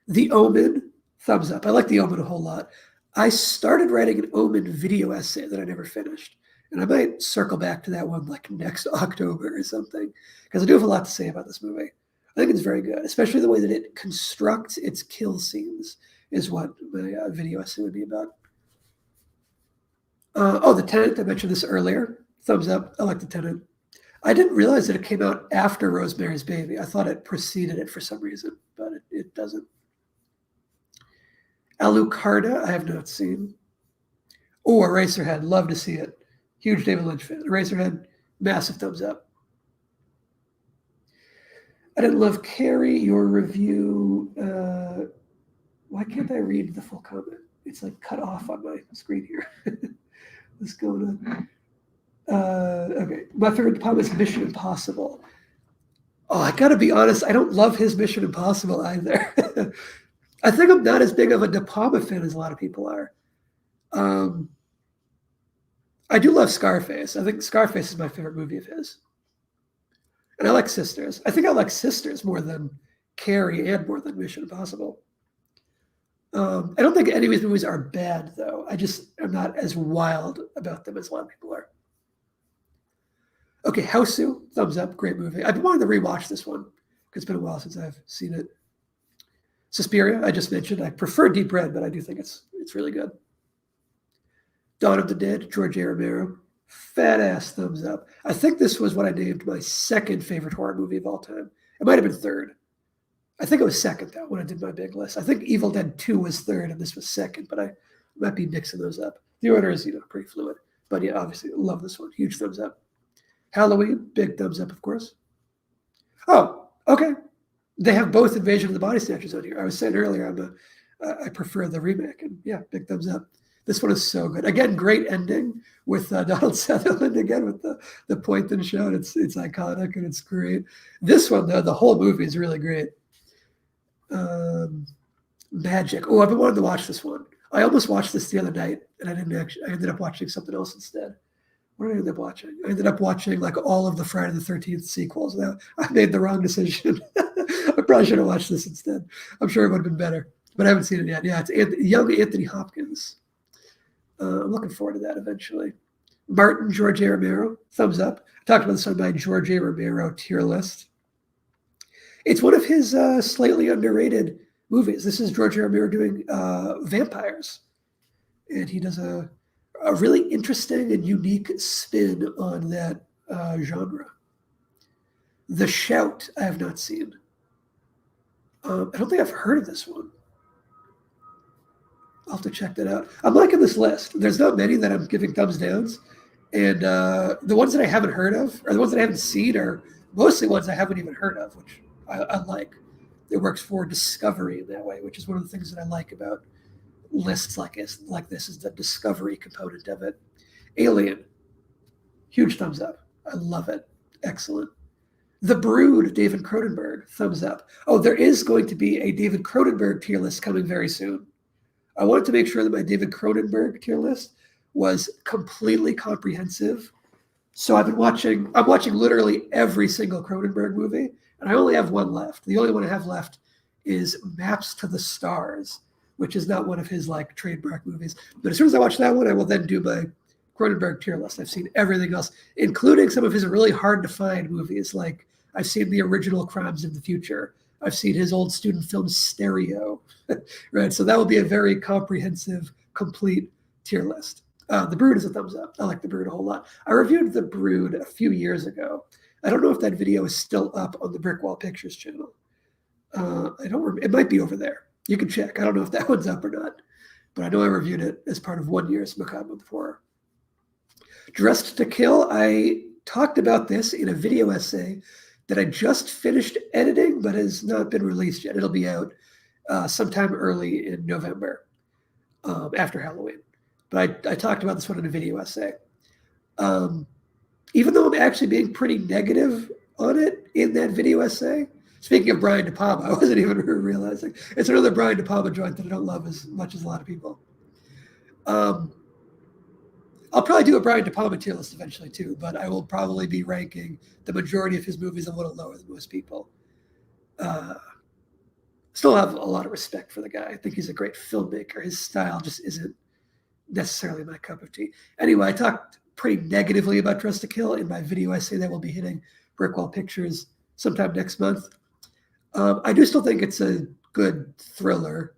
[SPEAKER 1] The Omen, thumbs up. I like The Omen a whole lot. I started writing an Omen video essay that I never finished. And I might circle back to that one next October or something, because I do have a lot to say about this movie. I think it's very good, especially the way that it constructs its kill scenes is what my video essay would be about. The Tenant, I mentioned this earlier. Thumbs up. I like The Tenant. I didn't realize that it came out after Rosemary's Baby. I thought it preceded it for some reason, but it doesn't. Alucarda, I have not seen. Oh, Eraserhead. Love to see it. Huge David Lynch fan. Eraserhead, massive thumbs up. I didn't love Carrie. Your review. Why can't I read the full comment? It's cut off on my screen here. What's going on? Okay. My favorite De Palma is Mission Impossible. Oh, I got to be honest. I don't love his Mission Impossible either. I think I'm not as big of a De Palma fan as a lot of people are. I do love Scarface. I think Scarface is my favorite movie of his. And I like Sisters. I think I like Sisters more than Carrie and more than Mission Impossible. I don't think any of these movies are bad, though. I'm not as wild about them as a lot of people are. Okay, Houseu, thumbs up, great movie. I've been wanting to rewatch this one because it's been a while since I've seen it. Suspiria, I just mentioned. I prefer Deep Red, but I do think it's really good. Dawn of the Dead, George A. Romero, fat ass thumbs up. I think this was what I named my second favorite horror movie of all time. It might have been third. I think it was second, though, when I did my big list. I think Evil Dead 2 was third and this was second, but I might be mixing those up. The order is, pretty fluid. But yeah, obviously, love this one. Huge thumbs up. Halloween, big thumbs up, of course. Oh, okay. They have both Invasion of the Body Snatchers on here. I was saying earlier, I prefer the remake, and yeah, big thumbs up. This one is so good. Again, great ending with Donald Sutherland again with the point and shout. It's iconic and it's great. This one, though, the whole movie is really great. Magic. Oh, I've been wanting to watch this one. I almost watched this the other night, and I didn't actually. I ended up watching something else instead. What did I end up watching? I ended up watching like all of the Friday the 13th sequels. Now I made the wrong decision. I probably should have watched this instead. I'm sure it would have been better, but I haven't seen it yet. Yeah, it's young Anthony Hopkins. I'm looking forward to that eventually. Martin, George A. Romero, thumbs up. I talked about this on my George A. Romero tier list. It's one of his slightly underrated movies. This is George A. Romero doing vampires. And he does a really interesting and unique spin on that genre. The Shout, I have not seen. I don't think I've heard of this one. I'll have to check that out. I'm liking this list. There's not many that I'm giving thumbs downs. And the ones that I haven't heard of, or the ones that I haven't seen, are mostly ones I haven't even heard of, which I like. It works for discovery in that way, which is one of the things that I like about lists like this is the discovery component of it. Alien, huge thumbs up. I love it. Excellent. The Brood, David Cronenberg, thumbs up. Oh, there is going to be a David Cronenberg tier list coming very soon. I wanted to make sure that my David Cronenberg tier list was completely comprehensive. So I'm watching literally every single Cronenberg movie, and I only have one left. The only one I have left is Maps to the Stars, which is not one of his like trademark movies. But as soon as I watch that one, I will then do my Cronenberg tier list. I've seen everything else, including some of his really hard to find movies. Like I've seen the original Crimes of the Future. I've seen his old student film Stereo, right? So that will be a very comprehensive, complete tier list. The Brood is a thumbs up. I like The Brood a whole lot. I reviewed The Brood a few years ago. I don't know if that video is still up on the Brickwall Pictures channel. I don't remember. It might be over there. You can check. I don't know if that one's up or not, but I know I reviewed it as part of 1 year's Macabre of Horror. Dressed to Kill, I talked about this in a video essay that I just finished editing, but has not been released yet. It'll be out sometime early in November, after Halloween. But I talked about this one in a video essay. Even though I'm actually being pretty negative on it in that video essay, speaking of Brian De Palma, I wasn't even realizing. It's another Brian De Palma joint that I don't love as much as a lot of people. I'll probably do a Brian De Palma tier list eventually too, but I will probably be ranking the majority of his movies a little lower than most people. Still have a lot of respect for the guy. I think he's a great filmmaker. His style just isn't necessarily my cup of tea. Anyway, I talked pretty negatively about Dressed to Kill in my video essay that will be hitting Brickwall Pictures sometime next month. I do still think it's a good thriller.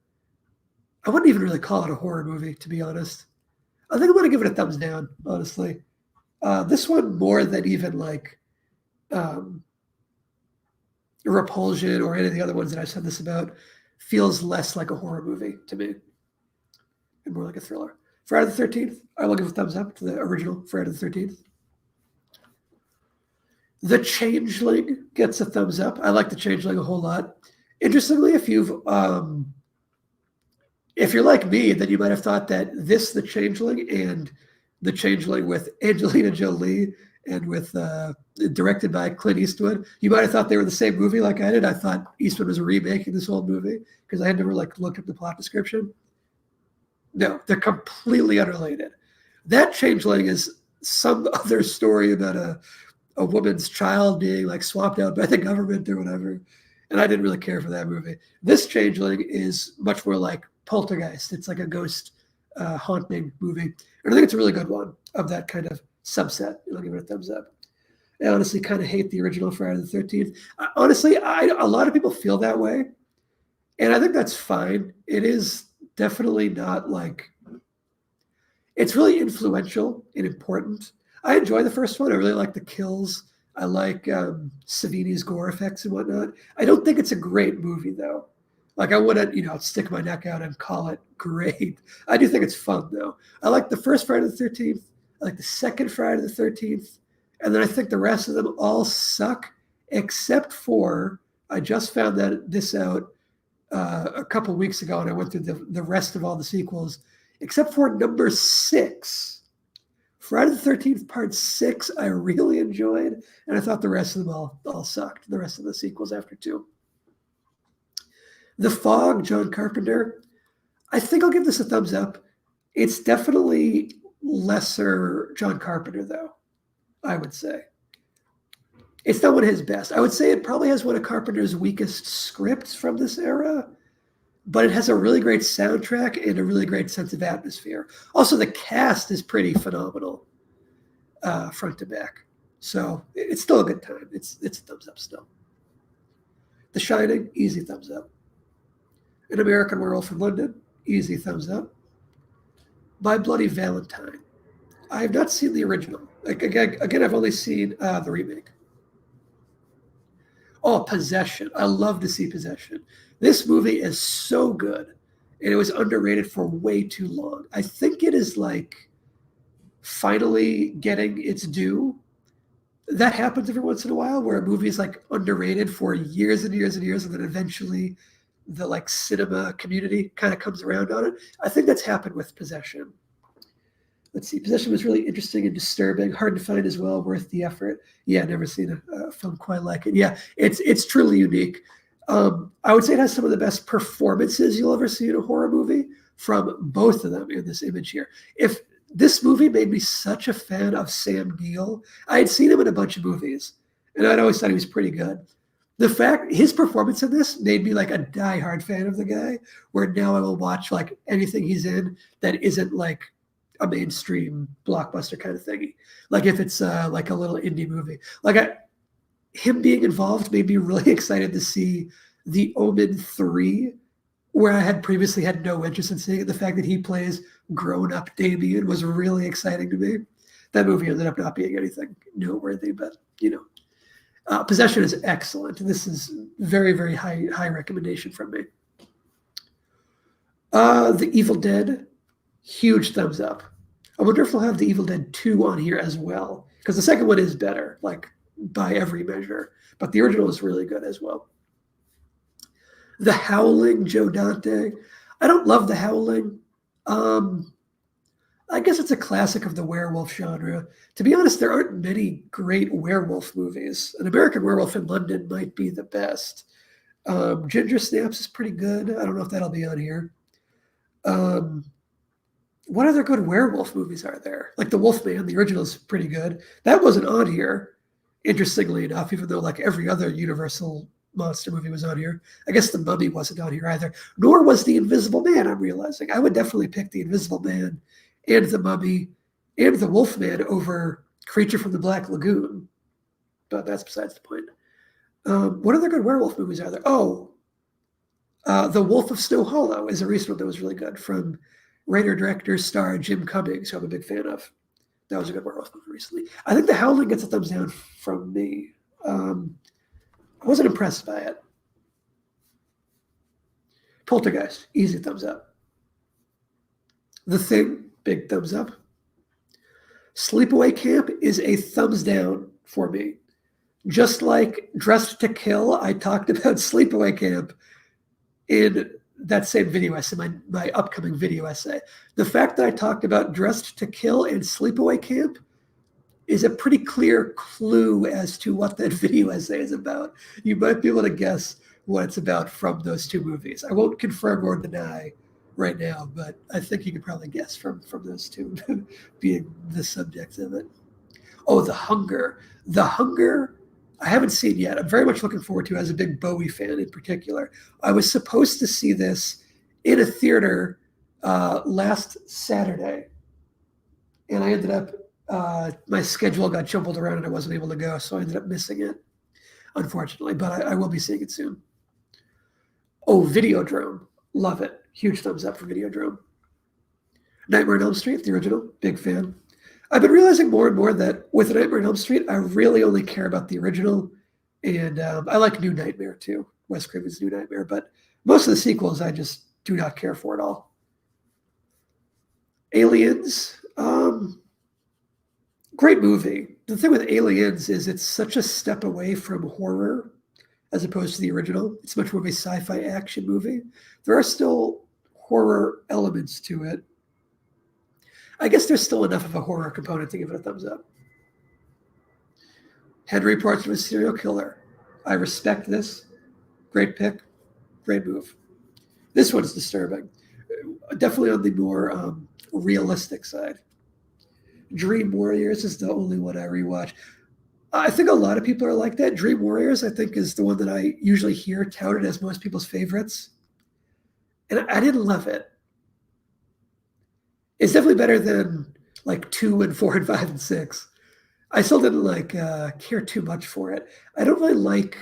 [SPEAKER 1] I wouldn't even really call it a horror movie, to be honest. I think I'm going to give it a thumbs down, honestly. This one, more than even like Repulsion or any of the other ones that I've said this about, feels less like a horror movie to me and more like a thriller. Friday the 13th, I will give a thumbs up to the original Friday the 13th. The Changeling gets a thumbs up. I like The Changeling a whole lot. Interestingly, if you're like me, then you might have thought that this, The Changeling, and The Changeling with Angelina Jolie and with directed by Clint Eastwood, you might have thought they were the same movie like I did. I thought Eastwood was remaking this old movie because I had never looked up the plot description. No, they're completely unrelated. That Changeling is some other story about a woman's child being like swapped out by the government or whatever. And I didn't really care for that movie. This Changeling is much more like Poltergeist. It's like a ghost haunting movie. And I think it's a really good one of that kind of subset. I'll give it a thumbs up. I honestly kind of hate the original Friday the 13th. Honestly, a lot of people feel that way. And I think that's fine. It is definitely not like, it's really influential and important. I enjoy the first one. I really like the kills. I like Savini's gore effects and whatnot. I don't think it's a great movie though. Like I wouldn't, stick my neck out and call it great. I do think it's fun though. I like the first Friday the 13th. I like the second Friday the 13th. And then I think the rest of them all suck, except for, I just found this out a couple weeks ago, and I went through the rest of all the sequels, except for number 6. Friday the 13th Part 6, I really enjoyed, and I thought the rest of them all sucked, the rest of the sequels after 2. The Fog, John Carpenter, I think I'll give this a thumbs up. It's definitely lesser John Carpenter, though, I would say. It's not one of his best. I would say it probably has one of Carpenter's weakest scripts from this era, but it has a really great soundtrack and a really great sense of atmosphere. Also, the cast is pretty phenomenal, front to back. So it's still a good time. It's a thumbs up still. The Shining, easy thumbs up. An American Werewolf in London, easy thumbs up. My Bloody Valentine. I have not seen the original. Again, I've only seen the remake. Oh, Possession. I love to see Possession. This movie is so good, and it was underrated for way too long. I think it is like finally getting its due. That happens every once in a while where a movie is like underrated for years and years and years, and then eventually the like cinema community kind of comes around on it. I think that's happened with Possession. Let's see. Possession was really interesting and disturbing, hard to find as well, worth the effort. Yeah, never seen a film quite like it. Yeah, it's truly unique. I would say it has some of the best performances you'll ever see in a horror movie from both of them in this image here. If this movie made me such a fan of Sam Neill, I had seen him in a bunch of movies, and I'd always thought he was pretty good. The fact his performance in this made me like a diehard fan of the guy, where now I will watch like anything he's in that isn't like a mainstream blockbuster kind of thingy. Like if it's like a little indie movie. Him being involved made me really excited to see The Omen 3, where I had previously had no interest in seeing it. The fact that he plays grown-up Damien was really exciting to me. That movie ended up not being anything noteworthy, but Possession is excellent. This is very, very high recommendation from me. The Evil Dead, huge thumbs up. I wonder if we'll have The Evil Dead 2 on here as well, because the second one is better, like by every measure, but the original is really good as well. The Howling, Joe Dante. I don't love The Howling. I guess it's a classic of the werewolf genre. To be honest, there aren't many great werewolf movies. An American Werewolf in London might be the best. Ginger Snaps is pretty good. I don't know if that'll be on here. What other good werewolf movies are there? Like The Wolfman, the original is pretty good. That wasn't on here, interestingly enough, even though like every other Universal monster movie was on here. I guess The Mummy wasn't on here either, nor was The Invisible Man, I'm realizing. I would definitely pick The Invisible Man and The Mummy and The Wolfman over Creature from the Black Lagoon. But that's besides the point. What other good werewolf movies are there? Oh, The Wolf of Snow Hollow is a recent one that was really good from writer-director star Jim Cummings, who I'm a big fan of. That was a good werewolf movie recently. I think The Howling gets a thumbs down from me. I wasn't impressed by it. Poltergeist, easy thumbs up. The Thing, big thumbs up. Sleepaway Camp is a thumbs down for me. Just like Dressed to Kill, I talked about Sleepaway Camp in that same video essay, my upcoming video essay. The fact that I talked about Dressed to Kill and Sleepaway Camp is a pretty clear clue as to what that video essay is about. You might be able to guess what it's about from those two movies. I won't confirm or deny right now, but I think you could probably guess from those two being the subjects of it. Oh, The Hunger. The Hunger, I haven't seen yet. I'm very much looking forward to it as a big Bowie fan in particular. I was supposed to see this in a theater last Saturday, and I ended up, my schedule got jumbled around and I wasn't able to go, so I ended up missing it, unfortunately, but I will be seeing it soon. Oh, Videodrome. Love it. Huge thumbs up for Videodrome. Nightmare on Elm Street, the original, big fan. I've been realizing more and more that with Nightmare on Elm Street, I really only care about the original, and I like New Nightmare too, Wes Craven's New Nightmare, but most of the sequels I just do not care for at all. Aliens, great movie. The thing with Aliens is it's such a step away from horror as opposed to the original. It's much more of a sci-fi action movie. There are still horror elements to it. I guess there's still enough of a horror component to give it a thumbs up. Henry Portrait of a Serial Killer. I respect this. Great pick. Great move. This one's disturbing. Definitely on the more realistic side. Dream Warriors is the only one I rewatch. I think a lot of people are like that. Dream Warriors, I think, is the one that I usually hear touted as most people's favorites. And I didn't love it. It's definitely better than like 2 and 4 and 5 and 6. I still didn't care too much for it. I don't really like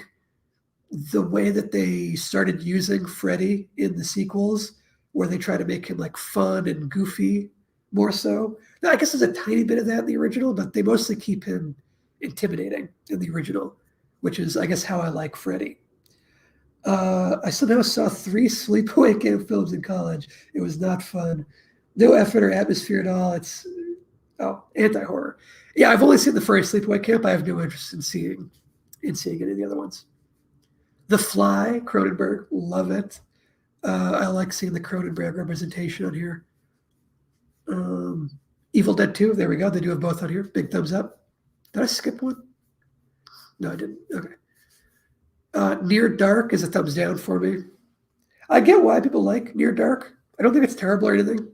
[SPEAKER 1] the way that they started using Freddy in the sequels, where they try to make him like fun and goofy more so. Now, I guess there's a tiny bit of that in the original, but they mostly keep him intimidating in the original, which is, I guess, how I like Freddy. I somehow saw 3 sleepaway camp films in college. It was not fun. No effort or atmosphere at all. It's anti-horror. Yeah, I've only seen the first sleepaway camp. I have no interest in seeing any of the other ones. The Fly, Cronenberg, love it. I like seeing the Cronenberg representation on here. Evil Dead 2, there we go. They do have both on here. Big thumbs up. Did I skip one? No, I didn't. Okay. Near Dark is a thumbs down for me. I get why people like Near Dark. I don't think it's terrible or anything.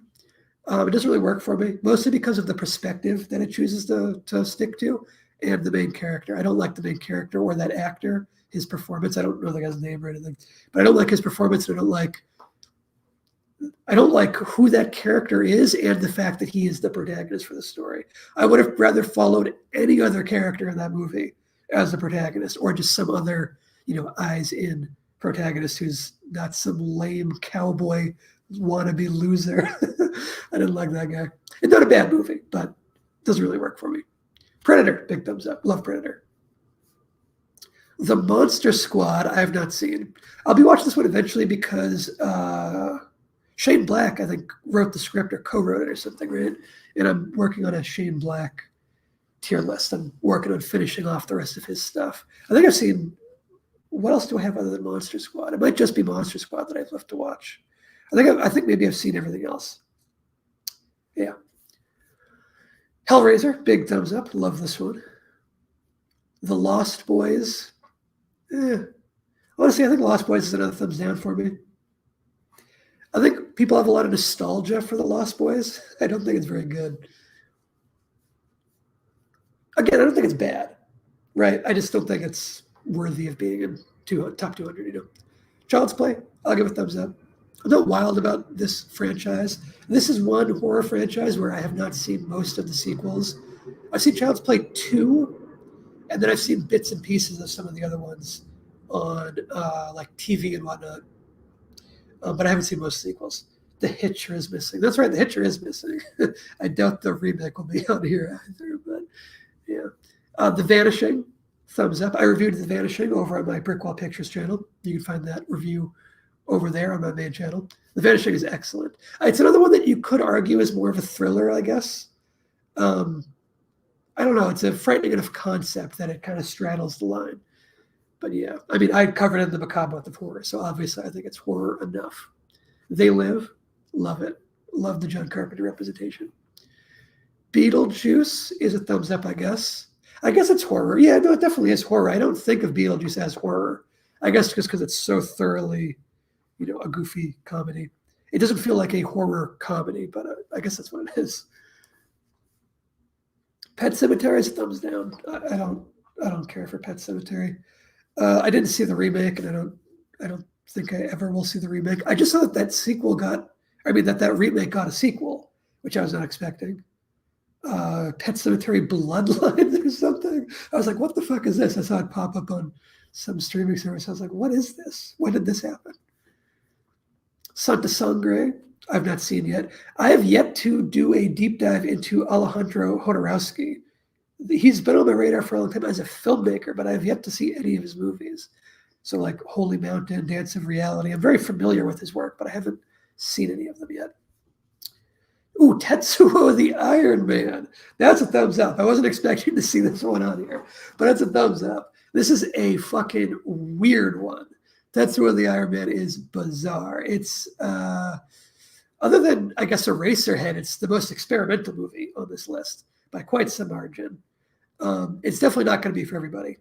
[SPEAKER 1] It doesn't really work for me, mostly because of the perspective that it chooses to stick to and the main character. I don't like the main character or that actor, his performance. I don't know the guy's name or anything, but I don't like his performance, and I don't like who that character is and the fact that he is the protagonist for the story. I would have rather followed any other character in that movie as the protagonist, or just some other, eyes in protagonist who's not some lame cowboy wannabe loser. I didn't like that guy. It's not a bad movie, but it doesn't really work for me. Predator, big thumbs up. Love Predator. The Monster Squad, I have not seen. I'll be watching this one eventually because Shane Black, I think, wrote the script or co-wrote it or something, right? And I'm working on a Shane Black tier list. I'm working on finishing off the rest of his stuff. I think I've seen, what else do I have other than Monster Squad? It might just be Monster Squad that I've left to watch. I think maybe I've seen everything else. Yeah. Hellraiser, big thumbs up. Love this one. The Lost Boys. Honestly, I think Lost Boys is another thumbs down for me. I think people have a lot of nostalgia for The Lost Boys. I don't think it's very good. Again, I don't think it's bad, right? I just don't think it's worthy of being in top 200, Child's Play, I'll give it a thumbs up. I'm not wild about this franchise. This is one horror franchise where I have not seen most of the sequels. I've seen Child's Play 2, and then I've seen bits and pieces of some of the other ones on TV and whatnot. But I haven't seen most sequels. The Hitcher is missing. That's right, The Hitcher is missing. I doubt the remake will be on here either, but yeah. The Vanishing, thumbs up. I reviewed The Vanishing over on my Brickwall Pictures channel. You can find that review over there on my main channel. The Vanishing is excellent. It's another one that you could argue is more of a thriller, I guess. I don't know. It's a frightening enough concept that it kind of straddles the line. But yeah, I mean, I covered it in the macabre month of horror, so obviously I think it's horror enough. They Live, love it. Love the John Carpenter representation. Beetlejuice is a thumbs up, I guess. I guess it's horror. Yeah, no, it definitely is horror. I don't think of Beetlejuice as horror. I guess just because it's so thoroughly, a goofy comedy. It doesn't feel like a horror comedy, but I guess that's what it is. Pet Sematary is a thumbs down. I don't care for Pet Sematary. I didn't see the remake, and I don't think I ever will see the remake. I just saw that that remake got a sequel, which I was not expecting. Pet Sematary Bloodlines or something. I was like, what the fuck is this? I saw it pop up on some streaming service. I was like, what is this? When did this happen? Santa Sangre. I've not seen yet. I have yet to do a deep dive into Alejandro Jodorowsky. He's been on my radar for a long time as a filmmaker, but I have yet to see any of his movies. So like Holy Mountain, Dance of Reality. I'm very familiar with his work, but I haven't seen any of them yet. Ooh, Tetsuo the Iron Man. That's a thumbs up. I wasn't expecting to see this one on here, but that's a thumbs up. This is a fucking weird one. Tetsuo the Iron Man is bizarre. It's other than, I guess, Eraserhead, it's the most experimental movie on this list by quite some margin. It's definitely not going to be for everybody.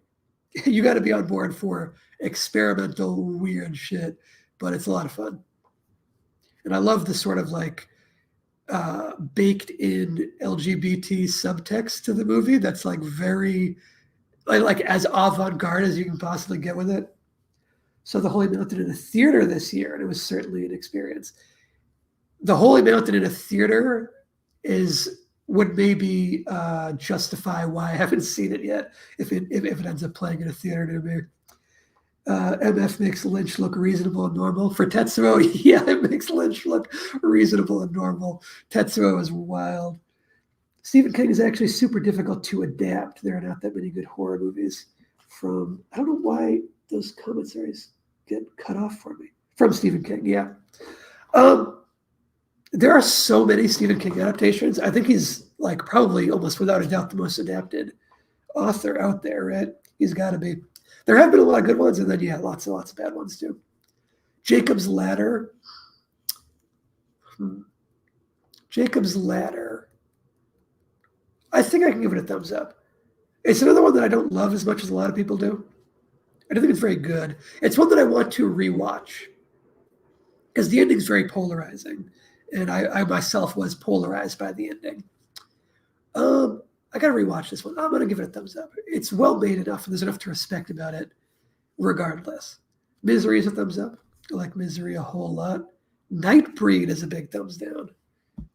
[SPEAKER 1] You got to be on board for experimental, weird shit, but it's a lot of fun. And I love the sort of like baked in LGBT subtext to the movie that's like very, like as avant-garde as you can possibly get with it. So the Holy Mountain in a theater this year, and it was certainly an experience. The Holy Mountain in a theater would maybe justify why I haven't seen it yet if it ends up playing in a theater near me. MF makes Lynch look reasonable and normal. For Tetsuo, yeah, it makes Lynch look reasonable and normal. Tetsuo is wild. Stephen King is actually super difficult to adapt. There are not that many good horror movies from, I don't know why those commentaries get cut off for me. From Stephen King, yeah. There are so many Stephen King adaptations. I think he's like probably almost without a doubt the most adapted author out there, right? He's got to be. There have been a lot of good ones, and then, yeah, lots of bad ones, too. Jacob's Ladder. Jacob's Ladder. I think I can give it a thumbs up. It's another one that I don't love as much as a lot of people do. I don't think it's very good. It's one that I want to rewatch because the ending's very polarizing, and I myself was polarized by the ending. I got to rewatch this one. I'm going to give it a thumbs up. It's well made enough, and there's enough to respect about it regardless. Misery is a thumbs up. I like Misery a whole lot. Nightbreed is a big thumbs down.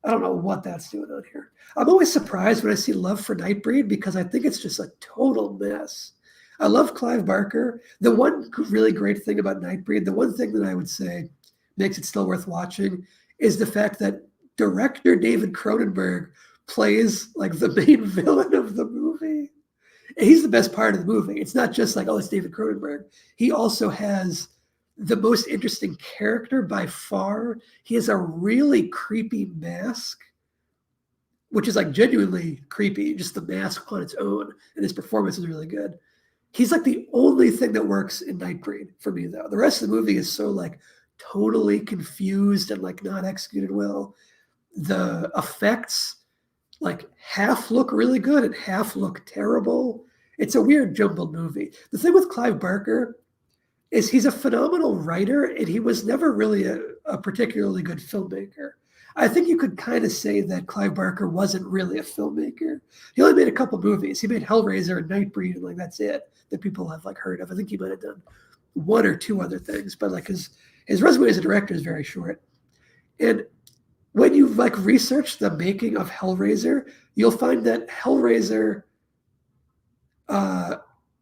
[SPEAKER 1] I don't know what that's doing on here. I'm always surprised when I see love for Nightbreed because I think it's just a total mess. I love Clive Barker. The one really great thing about Nightbreed, the one thing that I would say makes it still worth watching is the fact that director David Cronenberg plays like the main villain of the movie. And he's the best part of the movie. It's not just like, oh, it's David Cronenberg. He also has the most interesting character by far. He has a really creepy mask, which is like genuinely creepy, just the mask on its own. And his performance is really good. He's like the only thing that works in Nightbreed for me, though. The rest of the movie is so like totally confused and like not executed well. The effects like half look really good and half look terrible. It's a weird jumbled movie. The thing with Clive Barker is he's a phenomenal writer and he was never really a particularly good filmmaker. I think you could kind of say that Clive Barker wasn't really a filmmaker. He only made a couple movies. He made Hellraiser and Nightbreed, and like that's it that people have like heard of. I think he might have done one or two other things, but like his resume as a director is very short. And when you like research the making of Hellraiser, you'll find that Hellraiser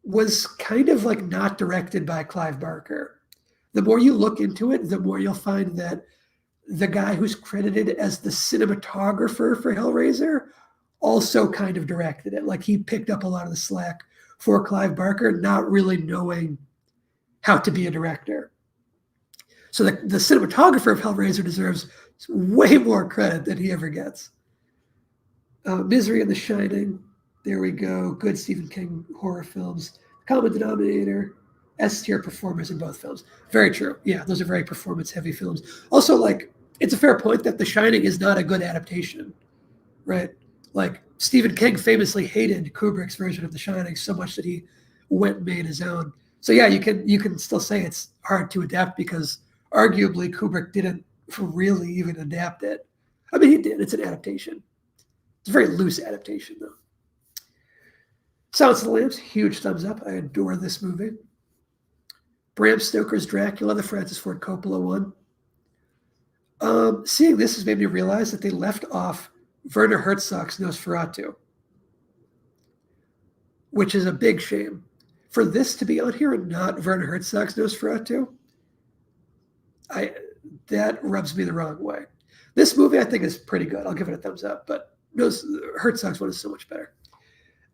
[SPEAKER 1] was kind of like not directed by Clive Barker. The more you look into it, the more you'll find that the guy who's credited as the cinematographer for Hellraiser also kind of directed it. Like he picked up a lot of the slack for Clive Barker, not really knowing how to be a director. So the cinematographer of Hellraiser deserves way more credit than he ever gets. Misery and The Shining. There we go. Good Stephen King horror films. Common denominator. S-tier performers in both films. Very true. Yeah, those are very performance-heavy films. Also, like, it's a fair point that The Shining is not a good adaptation, right? Like, Stephen King famously hated Kubrick's version of The Shining so much that he went and made his own. So yeah, you can still say it's hard to adapt because arguably Kubrick didn't really even adapt it. I mean, he did. It's an adaptation. It's a very loose adaptation, though. Silence of the Lambs, huge thumbs up. I adore this movie. Bram Stoker's Dracula, the Francis Ford Coppola one. Seeing this has made me realize that they left off Werner Herzog's Nosferatu, which is a big shame. For this to be on here and not Werner Herzog's Nosferatu, that rubs me the wrong way. This movie I think is pretty good. I'll give it a thumbs up, but Herzog's one is so much better.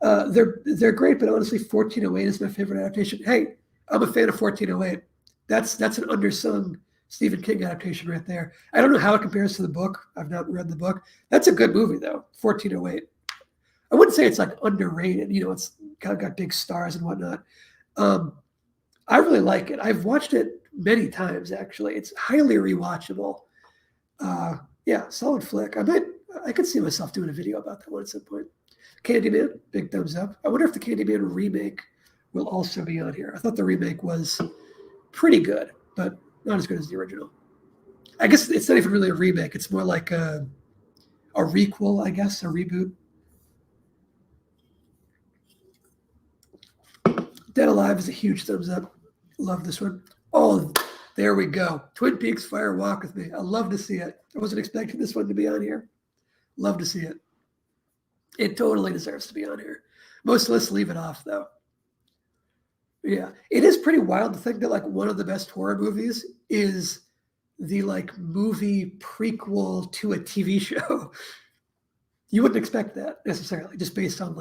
[SPEAKER 1] They're great, but honestly, 1408 is my favorite adaptation. Hey, I'm a fan of 1408. That's an undersung Stephen King adaptation right there. I don't know how it compares to the book. I've not read the book. That's a good movie though. 1408. I wouldn't say it's like underrated. It's got big stars and whatnot. I really like it. I've watched it many times actually. It's highly rewatchable. Yeah, solid flick. I could see myself doing a video about that one at some point. Candyman, big thumbs up. I wonder if the Candyman remake will also be on here. I thought the remake was pretty good, but not as good as the original. I guess it's not even really a remake. It's more like a requel, I guess, a reboot. Dead Alive is a huge thumbs up. Love this one. Oh, there we go. Twin Peaks Fire Walk with Me. I love to see it. I wasn't expecting this one to be on here. Love to see it. It totally deserves to be on here. Most lists leave it off, though. Yeah, it is pretty wild to think that like one of the best horror movies is the like movie prequel to a TV show. You wouldn't expect that necessarily, just based on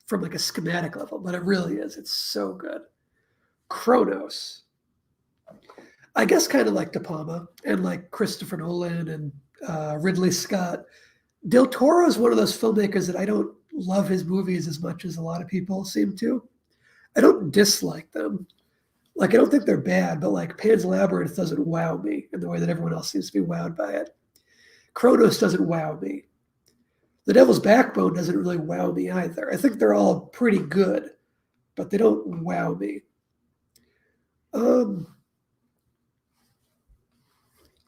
[SPEAKER 1] from like a schematic level, but it really is. It's so good. Kronos. I guess kind of like De Palma and like Christopher Nolan and Ridley Scott. Del Toro is one of those filmmakers that I don't love his movies as much as a lot of people seem to. I don't dislike them. Like, I don't think they're bad, but like Pan's Labyrinth doesn't wow me in the way that everyone else seems to be wowed by it. Kronos doesn't wow me. The Devil's Backbone doesn't really wow me either. I think they're all pretty good, but they don't wow me.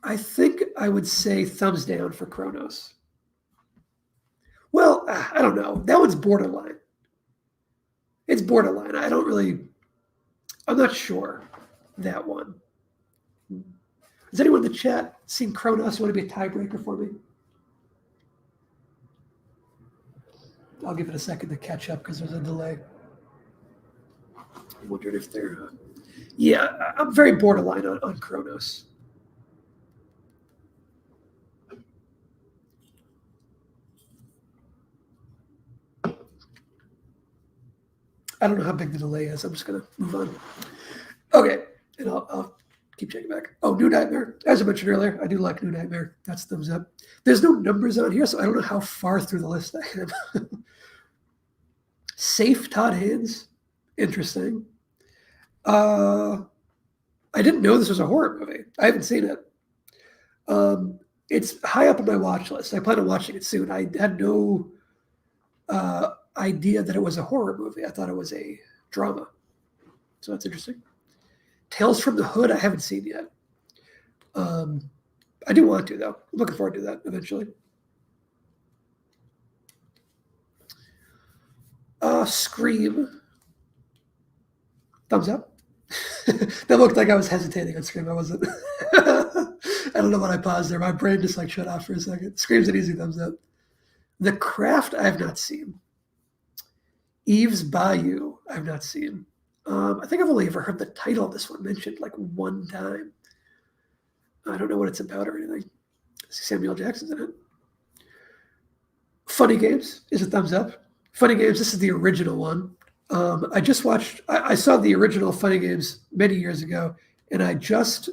[SPEAKER 1] I think I would say thumbs down for Kronos. Well, I don't know. That one's borderline. It's borderline. I'm not sure that one. Has anyone in the chat seen Kronos? You want to be a tiebreaker for me? I'll give it a second to catch up because there's a delay. I wondered if they're... yeah, I'm very borderline on Kronos. I don't know how big the delay is. I'm just going to move on. Okay, and I'll keep checking back. Oh, New Nightmare. As I mentioned earlier, I do like New Nightmare. That's thumbs up. There's no numbers on here, so I don't know how far through the list I am. Safe, Todd Haynes. Interesting. I didn't know this was a horror movie. I haven't seen it. It's high up on my watch list. I plan on watching it soon. I had no idea that it was a horror movie. I thought it was a drama. So that's interesting. Tales from the Hood, I haven't seen yet. I do want to, though. I'm looking forward to that eventually. Scream. Thumbs up. That looked like I was hesitating on Scream. I wasn't. I don't know when I paused there. My brain just like shut off for a second. Scream's an easy thumbs up. The Craft, I have not seen. Eve's Bayou, I've not seen. I think I've only ever heard the title of this one mentioned like one time. I don't know what it's about or anything. Samuel Jackson's in it. Funny Games is a thumbs up. Funny Games, this is the original one. I saw the original Funny Games many years ago, and I just,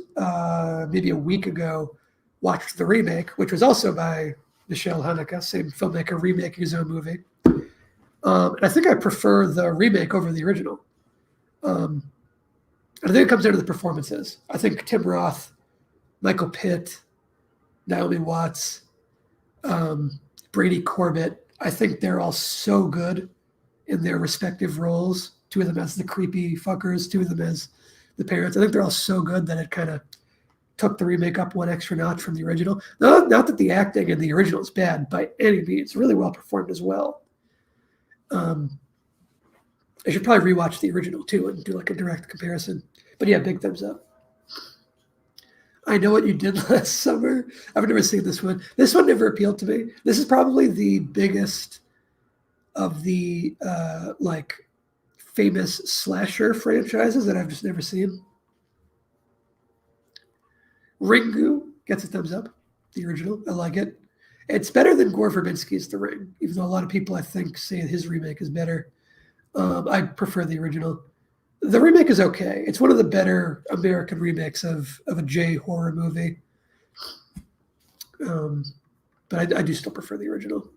[SPEAKER 1] maybe a week ago, watched the remake, which was also by Michelle Haneke, same filmmaker, remaking his own movie. And I think I prefer the remake over the original. And I think it comes down to the performances. I think Tim Roth, Michael Pitt, Naomi Watts, Brady Corbett, I think they're all so good in their respective roles. Two of them as the creepy fuckers, two of them as the parents. I think they're all so good that it kind of took the remake up one extra notch from the original. Not that the acting in the original is bad by any means. Really well performed as well. I should probably rewatch the original too and do like a direct comparison. But yeah, big thumbs up. I Know What You Did Last Summer. I've never seen this one. This one never appealed to me. This is probably the biggest of the like famous slasher franchises that I've just never seen. Ringu gets a thumbs up. the original. I like it. It's better than Gore Verbinski's The Ring, even though a lot of people, I think, say his remake is better. I prefer the original. The remake is okay. It's one of the better American remakes of a J horror movie. But I do still prefer the original.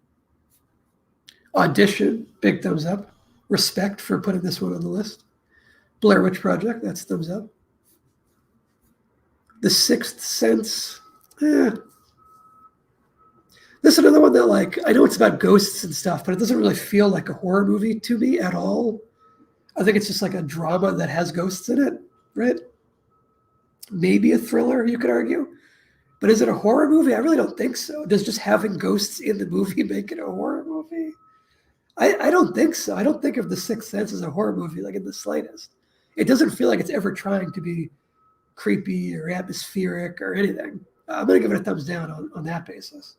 [SPEAKER 1] Audition, big thumbs up. Respect for putting this one on the list. Blair Witch Project, that's thumbs up. The Sixth Sense, This is another one that, like, I know it's about ghosts and stuff, but it doesn't really feel like a horror movie to me at all. I think it's just like a drama that has ghosts in it, right? Maybe a thriller, you could argue. But is it a horror movie? I really don't think so. Does just having ghosts in the movie make it a horror movie? I don't think so. I don't think of The Sixth Sense as a horror movie, like in the slightest. It doesn't feel like it's ever trying to be creepy or atmospheric or anything. I'm going to give it a thumbs down on that basis.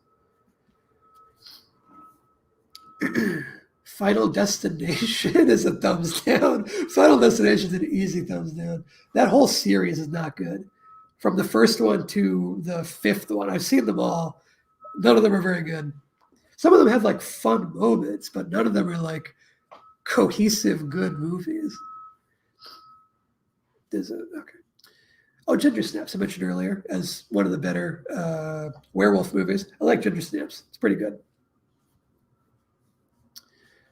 [SPEAKER 1] Final Destination is a thumbs down. Final Destination is an easy thumbs down. That whole series is not good. From the first one to the fifth one, I've seen them all. None of them are very good. Some of them have like fun moments, but none of them are like cohesive, good movies. Okay. Oh, Ginger Snaps, I mentioned earlier as one of the better werewolf movies. I like Ginger Snaps. It's pretty good.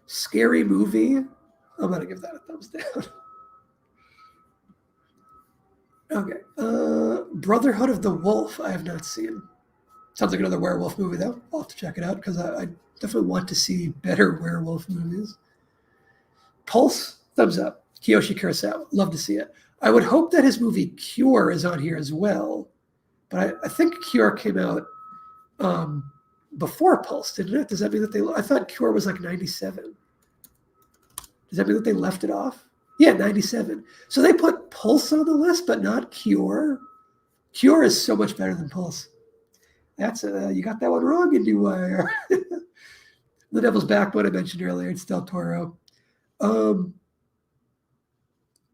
[SPEAKER 1] Scary Movie. I'm going to give that a thumbs down. Okay. Brotherhood of the Wolf, I have not seen. Sounds like another werewolf movie, though. I'll have to check it out because I definitely want to see better werewolf movies. Pulse, thumbs up. Kiyoshi Kurosawa, love to see it. I would hope that his movie Cure is on here as well, but I think Cure came out before Pulse, didn't it? Does that mean that I thought Cure was like 97. Does that mean that they left it off? Yeah, 97. So they put Pulse on the list, but not Cure. Cure is so much better than Pulse. You got that one wrong, IndieWire. The Devil's Backbone I mentioned earlier. It's Del Toro.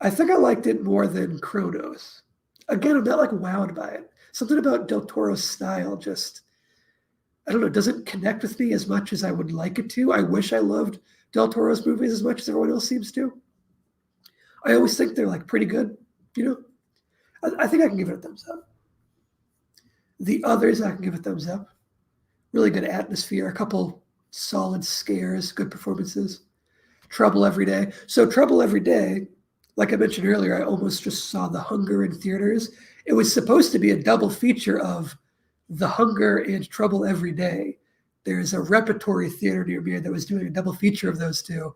[SPEAKER 1] I think I liked it more than Kronos. Again, I'm not like wowed by it. Something about Del Toro's style just, I don't know, doesn't connect with me as much as I would like it to. I wish I loved Del Toro's movies as much as everyone else seems to. I always think they're like pretty good, you know. I think I can give it a thumbs up. The Others, I can give a thumbs up. Really good atmosphere, a couple solid scares, good performances. Trouble Every Day. So Trouble Every Day, like I mentioned earlier, I almost just saw The Hunger in theaters. It was supposed to be a double feature of The Hunger and Trouble Every Day. There's a repertory theater near me that was doing a double feature of those two.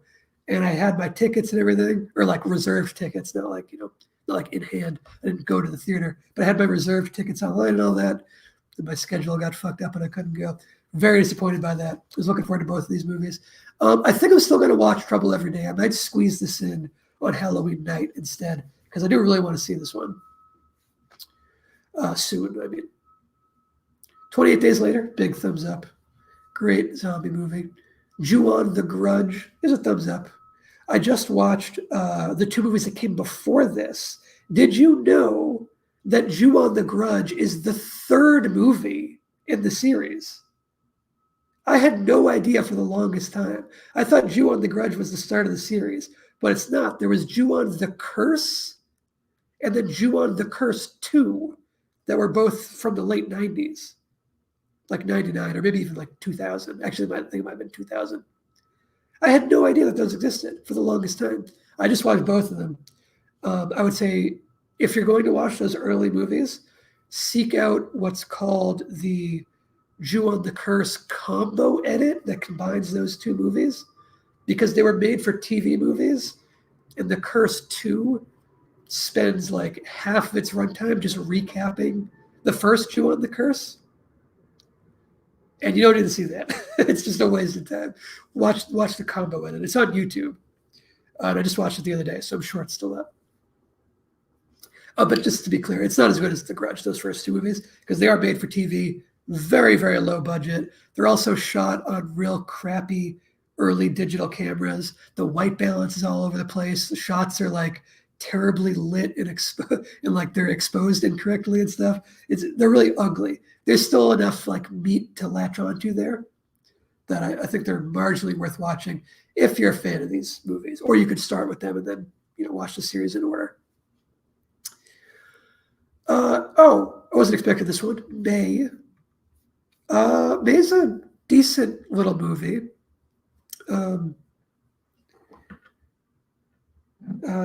[SPEAKER 1] And I had my tickets and everything, or like reserved tickets, not like, not like in hand. I didn't go to the theater, but I had my reserved tickets online and all that. And my schedule got fucked up and I couldn't go. Very disappointed by that. I was looking forward to both of these movies. I think I'm still going to watch Trouble Every Day. I might squeeze this in on Halloween night instead, because I do really want to see this one soon. I mean, 28 Days Later, big thumbs up. Great zombie movie. Ju-on The Grudge is a thumbs up. I just watched the two movies that came before this. Did you know that Ju-on The Grudge is the third movie in the series? I had no idea for the longest time. I thought Ju-on The Grudge was the start of the series, but it's not. There was Ju-on The Curse and then Ju-on The Curse 2 that were both from the late 90s, like 99 or maybe even like 2000. Actually, I think it might have been 2000. I had no idea that those existed for the longest time. I just watched both of them. I would say if you're going to watch those early movies, seek out what's called the Ju-on The Curse combo edit that combines those two movies, because they were made for TV movies, and The Curse 2 spends like half of its runtime just recapping the first Ju-on The Curse. And you don't need to see that. It's just a waste of time. Watch the combo edit. It's on YouTube. And I just watched it the other day, so I'm sure it's still up. But just to be clear, it's not as good as The Grudge, those first two movies, because they are made for TV, very, very low budget. They're also shot on real crappy early digital cameras. The white balance is all over the place. The shots are like terribly lit and and like they're exposed incorrectly and stuff. They're really ugly. There's still enough like meat to latch onto there that I think they're marginally worth watching if you're a fan of these movies, or you could start with them and then watch the series in order. Oh, I wasn't expecting this one. May. May's a decent little movie.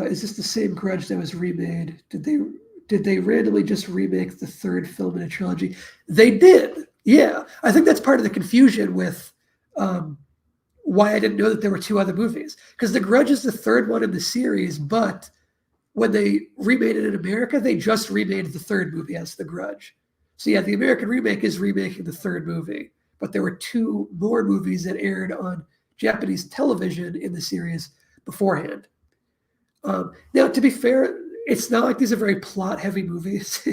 [SPEAKER 1] Is this the same Grudge that was remade? Did they randomly just remake the third film in a trilogy? They did. Yeah, I think that's part of the confusion with why I didn't know that there were two other movies, because The Grudge is the third one in the series, but when they remade it in America, they just remade the third movie as The Grudge. So yeah, the American remake is remaking the third movie, but there were two more movies that aired on Japanese television in the series beforehand. Now, to be fair, it's not like these are very plot-heavy movies,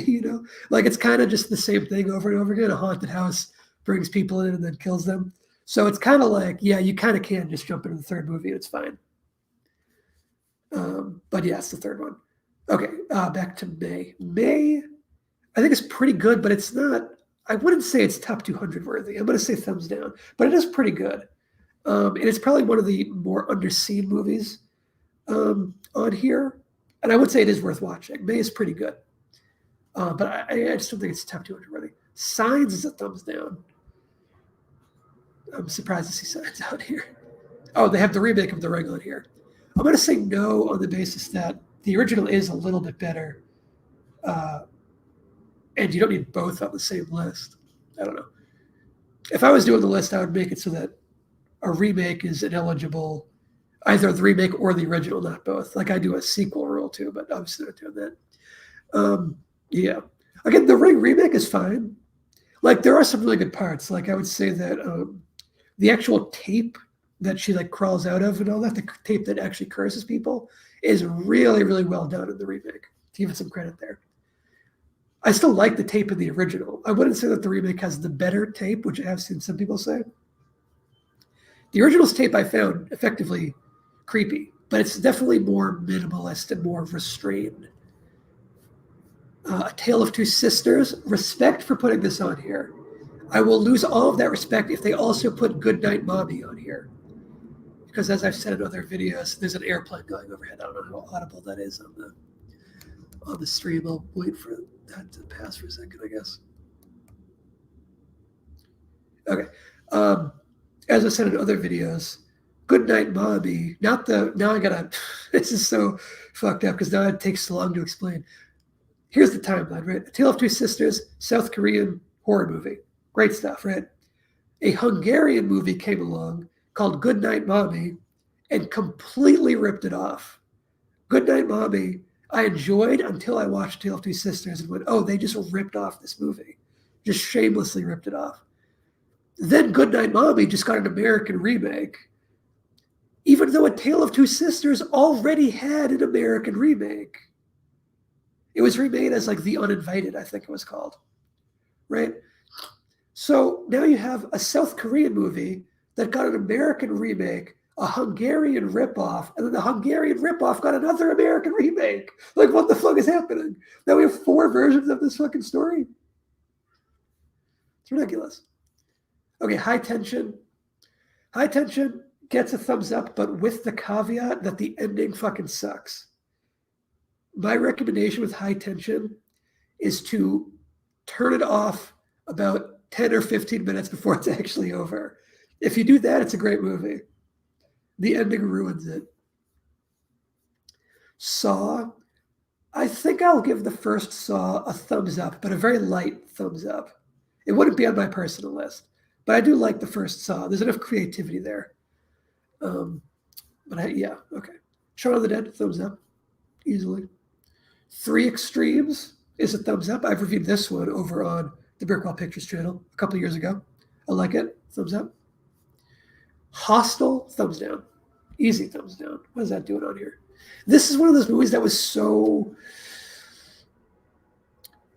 [SPEAKER 1] Like it's kind of just the same thing over and over again. A haunted house brings people in and then kills them. So it's kind of like, yeah, you kind of can just jump into the third movie and it's fine. But yeah, it's the third one. Okay, back to May. May, I think it's pretty good, but it's not, I wouldn't say it's top 200 worthy. I'm going to say thumbs down, but it is pretty good. And it's probably one of the more underseen movies on here. And I would say it is worth watching. May is pretty good. But I just don't think it's top 200 worthy. Signs is a thumbs down. I'm surprised to see Signs out here. Oh, they have the remake of The Ring on here. I'm going to say no on the basis that the original is a little bit better. And you don't need both on the same list. I don't know. If I was doing the list, I would make it so that a remake is ineligible, either the remake or the original, not both. Like I do a sequel rule too, but obviously not doing that. Yeah. Again, The Ring remake is fine. Like there are some really good parts. Like I would say that the actual tape that she like crawls out of and all that, the tape that actually curses people, is really, really well done in the remake. To give it some credit there. I still like the tape in the original. I wouldn't say that the remake has the better tape, which I have seen some people say. The original's tape I found effectively creepy, but it's definitely more minimalist and more restrained. A Tale of Two Sisters, respect for putting this on here. I will lose all of that respect if they also put Goodnight Mommy on here. Because as I've said in other videos, there's an airplane going overhead. I don't know how audible that is on the stream. I'll wait for that to pass for a second, I guess. Okay. As I said in other videos, Goodnight Mommy, now I gotta, this is so fucked up because now it takes so long to explain. Here's the timeline, right? A Tale of Two Sisters, South Korean horror movie. Great stuff, right? A Hungarian movie came along called Goodnight Mommy and completely ripped it off. Goodnight Mommy, I enjoyed until I watched Tale of Two Sisters and went, oh, they just ripped off this movie. Just shamelessly ripped it off. Then Goodnight Mommy just got an American remake, even though A Tale of Two Sisters already had an American remake. It was remade as like The Uninvited, I think it was called, right? So now you have a South Korean movie that got an American remake, a Hungarian ripoff, and then the Hungarian ripoff got another American remake. Like, what the fuck is happening? Now we have 4 versions of this fucking story. It's ridiculous. Okay, High Tension. High Tension gets a thumbs up, but with the caveat that the ending fucking sucks. My recommendation with High Tension is to turn it off about 10 or 15 minutes before it's actually over. If you do that, it's a great movie. The ending ruins it. Saw. I think I'll give the first Saw a thumbs up, but a very light thumbs up. It wouldn't be on my personal list, but I do like the first Saw. There's enough creativity there. Yeah, okay. Shaun of the Dead, thumbs up, easily. 3 Extremes is a thumbs up. I've reviewed this one over on the Brickwall Pictures channel a couple of years ago. I like it, thumbs up. Hostel, thumbs down. Easy thumbs down. What is that doing on here? This is one of those movies that was so...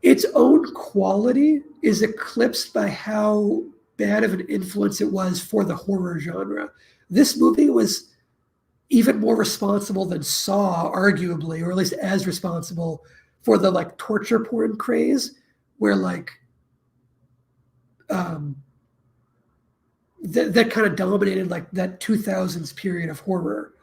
[SPEAKER 1] Its own quality is eclipsed by how bad of an influence it was for the horror genre. This movie was even more responsible than Saw, arguably, or at least as responsible for the like torture porn craze, where like that kind of dominated like that 2000s period of horror.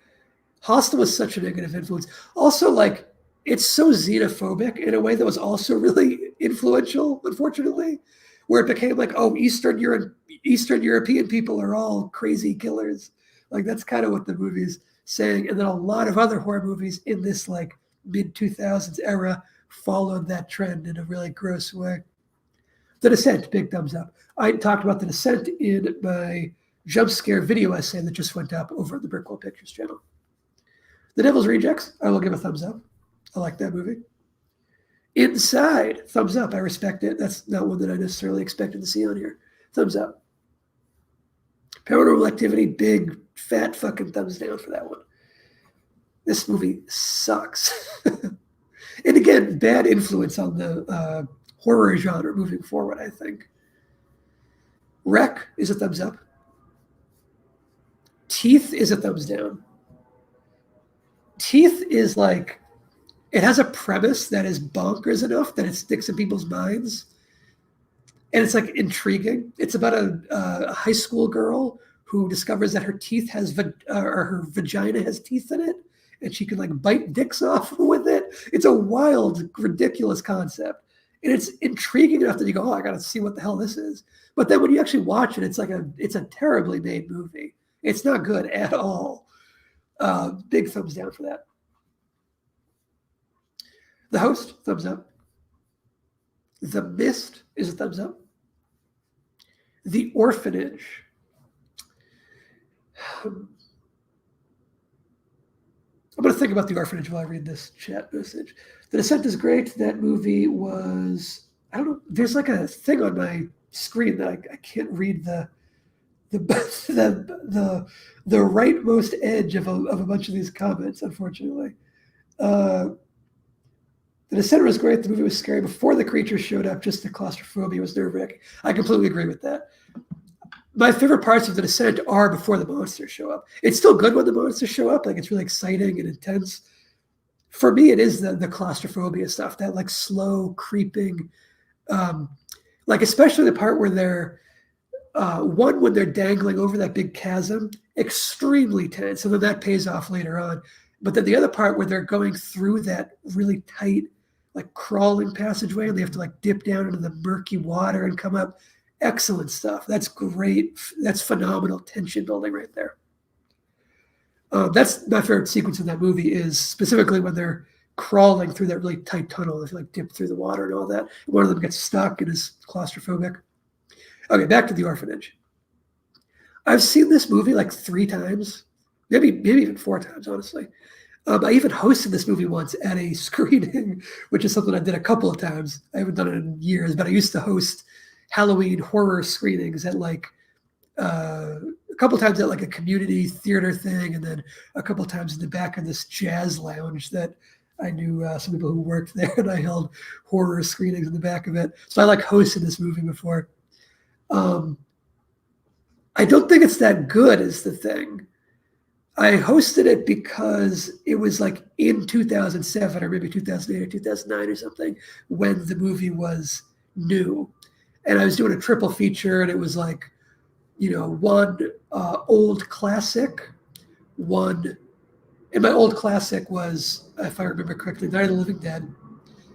[SPEAKER 1] Hostel was such a negative influence. Also, like it's so xenophobic in a way that was also really influential, unfortunately, where it became like, oh, Eastern European people are all crazy killers. Like that's kind of what the movie's saying. And then a lot of other horror movies in this like mid 2000s era followed that trend in a really gross way. The Descent, big thumbs up. I talked about The Descent in my jump scare video essay that just went up over at the Brickwell Pictures channel. The Devil's Rejects, I will give a thumbs up. I like that movie. Inside, thumbs up. I respect it. That's not one that I necessarily expected to see on here. Thumbs up. Paranormal Activity, big, fat fucking thumbs down for that one. This movie sucks. And again, bad influence on the horror genre moving forward, I think. Wreck is a thumbs up. Teeth is a thumbs down. Teeth is like, it has a premise that is bonkers enough that it sticks in people's minds. And it's like intriguing. It's about a high school girl who discovers that her teeth or her vagina has teeth in it, and she can like bite dicks off with it. It's a wild, ridiculous concept. And it's intriguing enough that you go, oh, I got to see what the hell this is. But then when you actually watch it, it's a terribly made movie. It's not good at all. Big thumbs down for that. The Host, thumbs up. The Mist is a thumbs up. The Orphanage. I'm going to think about The Orphanage while I read this chat message. The Descent is great. That movie was, I don't know, there's like a thing on my screen that I can't read the rightmost edge of a bunch of these comments, unfortunately. The Descent was great. The movie was scary before the creatures showed up. Just the claustrophobia was nerve-wracking. I completely agree with that. My favorite parts of The Descent are before the monsters show up. It's still good when the monsters show up. Like it's really exciting and intense. For me, it is the claustrophobia stuff, that like slow creeping, like especially the part where they're when they're dangling over that big chasm, extremely tense. And then that pays off later on. But then the other part where they're going through that really tight, like crawling passageway, and they have to like dip down into the murky water and come up. Excellent stuff. That's great. That's phenomenal tension building right there. That's my favorite sequence in that movie, is specifically when they're crawling through that really tight tunnel. They like dip through the water and all that. One of them gets stuck and is claustrophobic. Okay, back to The Orphanage. I've seen this movie like 3 times, maybe even 4 times, honestly. I even hosted this movie once at a screening, which is something I did a couple of times. I haven't done it in years, but I used to host Halloween horror screenings at like a couple times at like a community theater thing, and then a couple times in the back of this jazz lounge that I knew some people who worked there, and I held horror screenings in the back of it. So I like hosted this movie before. I don't think it's that good is the thing. I hosted it because it was like in 2007 or maybe 2008 or 2009 or something when the movie was new. And I was doing a triple feature, and it was like, one old classic, and my old classic was, if I remember correctly, Night of the Living Dead.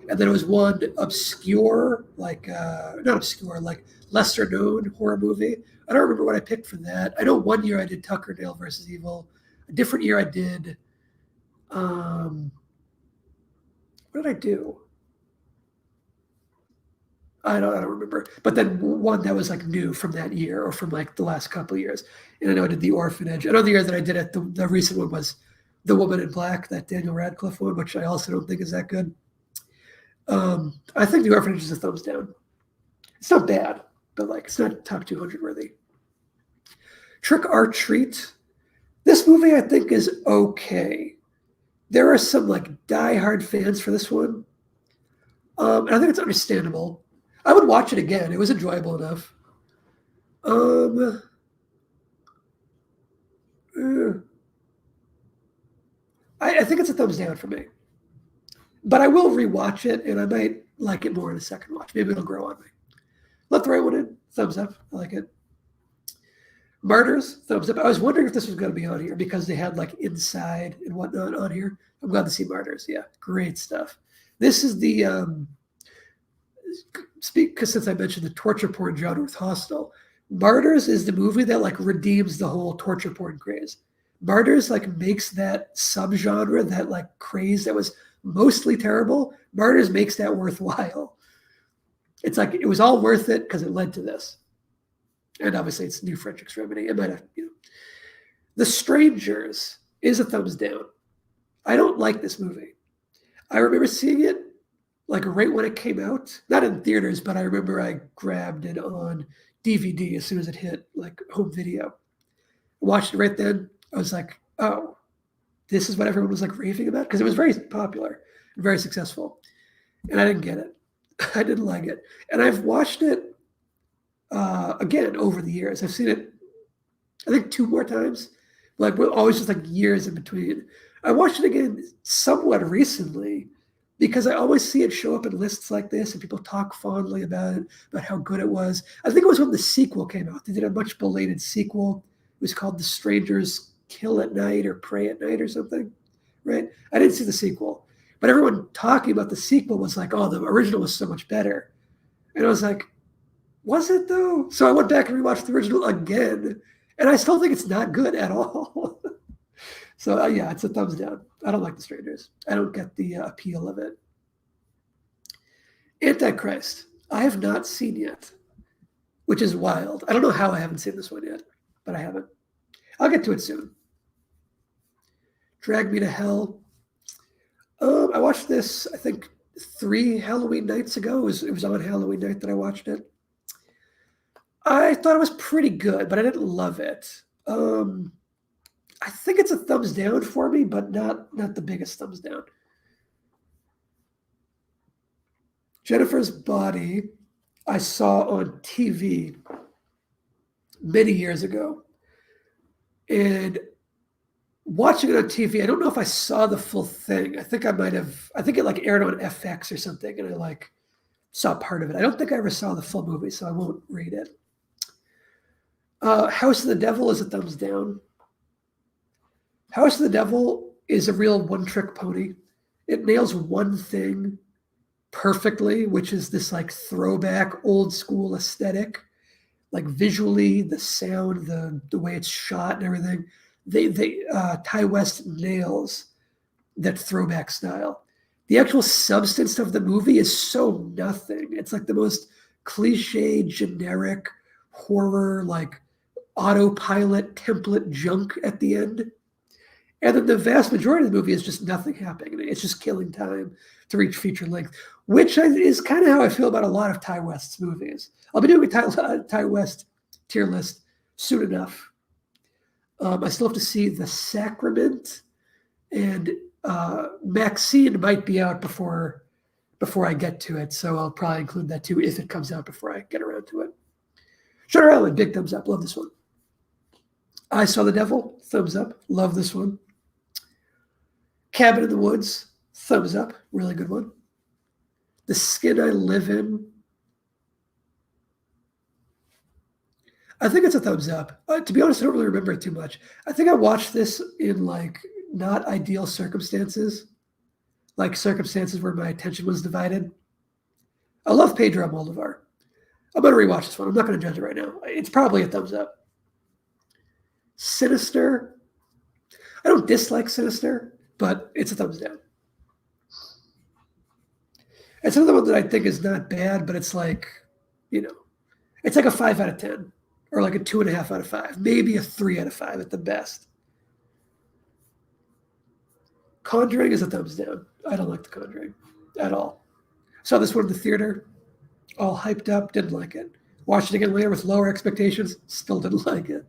[SPEAKER 1] And then it was one obscure, like, not obscure, like lesser known horror movie. I don't remember what I picked for that. I know one year I did Tucker Dale versus Evil. A different year I did, what did I do? I don't remember. But then one that was like new from that year or from like the last couple of years. And I know I did The Orphanage. Another year that I did it, the recent one was The Woman in Black, that Daniel Radcliffe one, which I also don't think is that good. I think The Orphanage is a thumbs down. It's not bad, but like it's not top 200 worthy. Trick or Treat. This movie I think is okay. There are some like diehard fans for this one. And I think it's understandable. I would watch it again. It was enjoyable enough. I think it's a thumbs down for me. But I will rewatch it, and I might like it more in a second watch. Maybe it'll grow on me. Let the Right One In, thumbs up. I like it. Martyrs, thumbs up. I was wondering if this was going to be on here because they had like Inside and whatnot on here. I'm glad to see Martyrs. Yeah, great stuff. This is the because since I mentioned the torture porn genre with Hostel, Martyrs is the movie that like redeems the whole torture porn craze. Martyrs like makes that subgenre, that like craze that was mostly terrible. Martyrs makes that worthwhile. It's like it was all worth it because it led to this. And obviously it's new French extremity. It might have, The Strangers is a thumbs down. I don't like this movie. I remember seeing it like right when it came out, not in theaters, but I remember I grabbed it on DVD as soon as it hit like home video. I watched it right then. I was like, oh, this is what everyone was like raving about, because it was very popular and very successful. And I didn't get it. I didn't like it. And I've watched it again over the years. I've seen it, I think, 2 more times, like always just like years in between. I watched it again somewhat recently because I always see it show up in lists like this and people talk fondly about it, about how good it was. I think it was when the sequel came out. They did a much belated sequel. It was called The Strangers Kill at Night or Pray at Night or something, right? I didn't see the sequel, but everyone talking about the sequel was like, oh, the original was so much better. And I was like, was it though? So I went back and rewatched the original again, and I still think it's not good at all. So yeah, it's a thumbs down. I don't like The Strangers. I don't get the appeal of it. Antichrist, I have not seen yet, which is wild. I don't know how I haven't seen this one yet, but I haven't. I'll get to it soon. Drag Me to Hell. I watched this, I think, 3 Halloween nights ago. It was on Halloween night that I watched it. I thought it was pretty good, but I didn't love it. I think it's a thumbs down for me, but not the biggest thumbs down. Jennifer's Body, I saw on TV many years ago. And watching it on TV, I don't know if I saw the full thing. I think it like aired on FX or something, and I like saw part of it. I don't think I ever saw the full movie, so I won't read it. House of the Devil is a thumbs down. House of the Devil is a real one-trick pony. It nails one thing perfectly, which is this like throwback old school aesthetic, like visually, the sound, the way it's shot and everything. Ty West nails that throwback style. The actual substance of the movie is so nothing. It's like the most cliche, generic horror, like autopilot template junk at the end. And then the vast majority of the movie is just nothing happening. It's just killing time to reach feature length, which is kind of how I feel about a lot of Ty West's movies. I'll be doing a Ty West tier list soon enough. I still have to see The Sacrament, and Maxine might be out before I get to it, so I'll probably include that too if it comes out before I get around to it. Shutter Island, big thumbs up. Love this one. I Saw the Devil, thumbs up. Love this one. Cabin in the Woods, thumbs up. Really good one. The Skin I Live In, I think it's a thumbs up. To be honest, I don't really remember it too much. I think I watched this in like not ideal circumstances, like circumstances where my attention was divided. I love Pedro Almodovar. I'm going to rewatch this one. I'm not going to judge it right now. It's probably a thumbs up. Sinister. I don't dislike Sinister, but it's a thumbs down. It's another one that I think is not bad, but it's like, it's like a 5 out of 10 or like a 2.5 out of 5, maybe a 3 out of 5 at the best. Conjuring is a thumbs down. I don't like The Conjuring at all. Saw this one in the theater, all hyped up, didn't like it. Watched it again later with lower expectations, still didn't like it.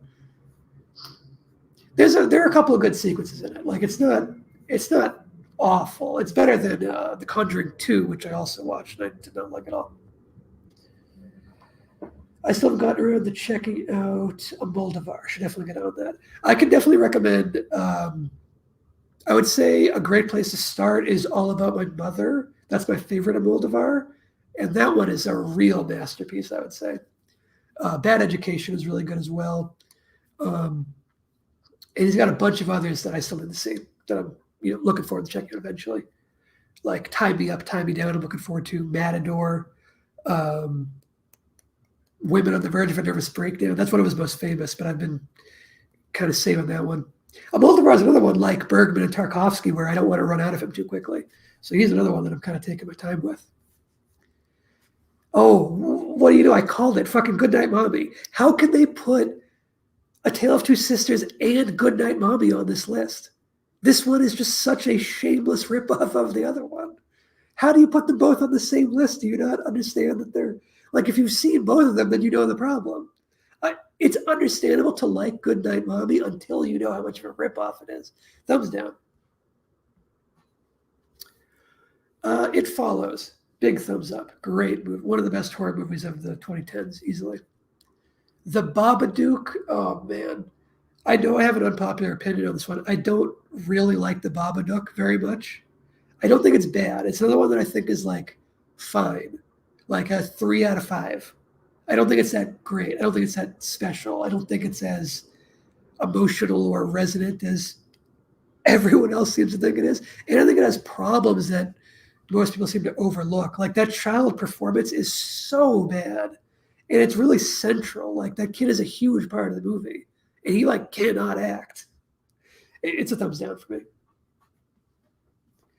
[SPEAKER 1] There are a couple of good sequences in it. Like it's not awful. It's better than The Conjuring 2, which I also watched and I did not like at all. I still haven't gotten around to checking out Almodovar. Should definitely get on that. I can definitely recommend I would say a great place to start is All About My Mother. That's my favorite Almodovar. And that one is a real masterpiece, I would say. Bad Education is really good as well. And he's got a bunch of others that I still need to see that I'm looking forward to checking out eventually. Like Tie Me Up, Tie Me Down, I'm looking forward to. Matador, um, Women on the Verge of a Nervous Breakdown. That's one of his most famous, but I've been kind of saving that one. Almodovar is another one like Bergman and Tarkovsky where I don't want to run out of him too quickly. So he's another one that I'm kind of taking my time with. Oh, what do you know? I called it fucking Goodnight Mommy. How can they put A Tale of Two Sisters and Goodnight Mommy on this list? This one is just such a shameless ripoff of the other one. How do you put them both on the same list? Do you not understand that they're like, if you've seen both of them, then you know the problem. It's understandable to like Goodnight Mommy until you know how much of a ripoff it is. Thumbs down. It Follows. Big thumbs up. Great movie. One of the best horror movies of the 2010s, easily. The Babadook. Oh, man. I know I have an unpopular opinion on this one. I don't really like The Babadook very much. I don't think it's bad. It's another one that I think is like fine. Like a 3 out of 5. I don't think it's that great. I don't think it's that special. I don't think it's as emotional or resonant as everyone else seems to think it is. And I think it has problems that most people seem to overlook. Like that child performance is so bad. And it's really central. Like that kid is a huge part of the movie. And he like cannot act. It's a thumbs down for me.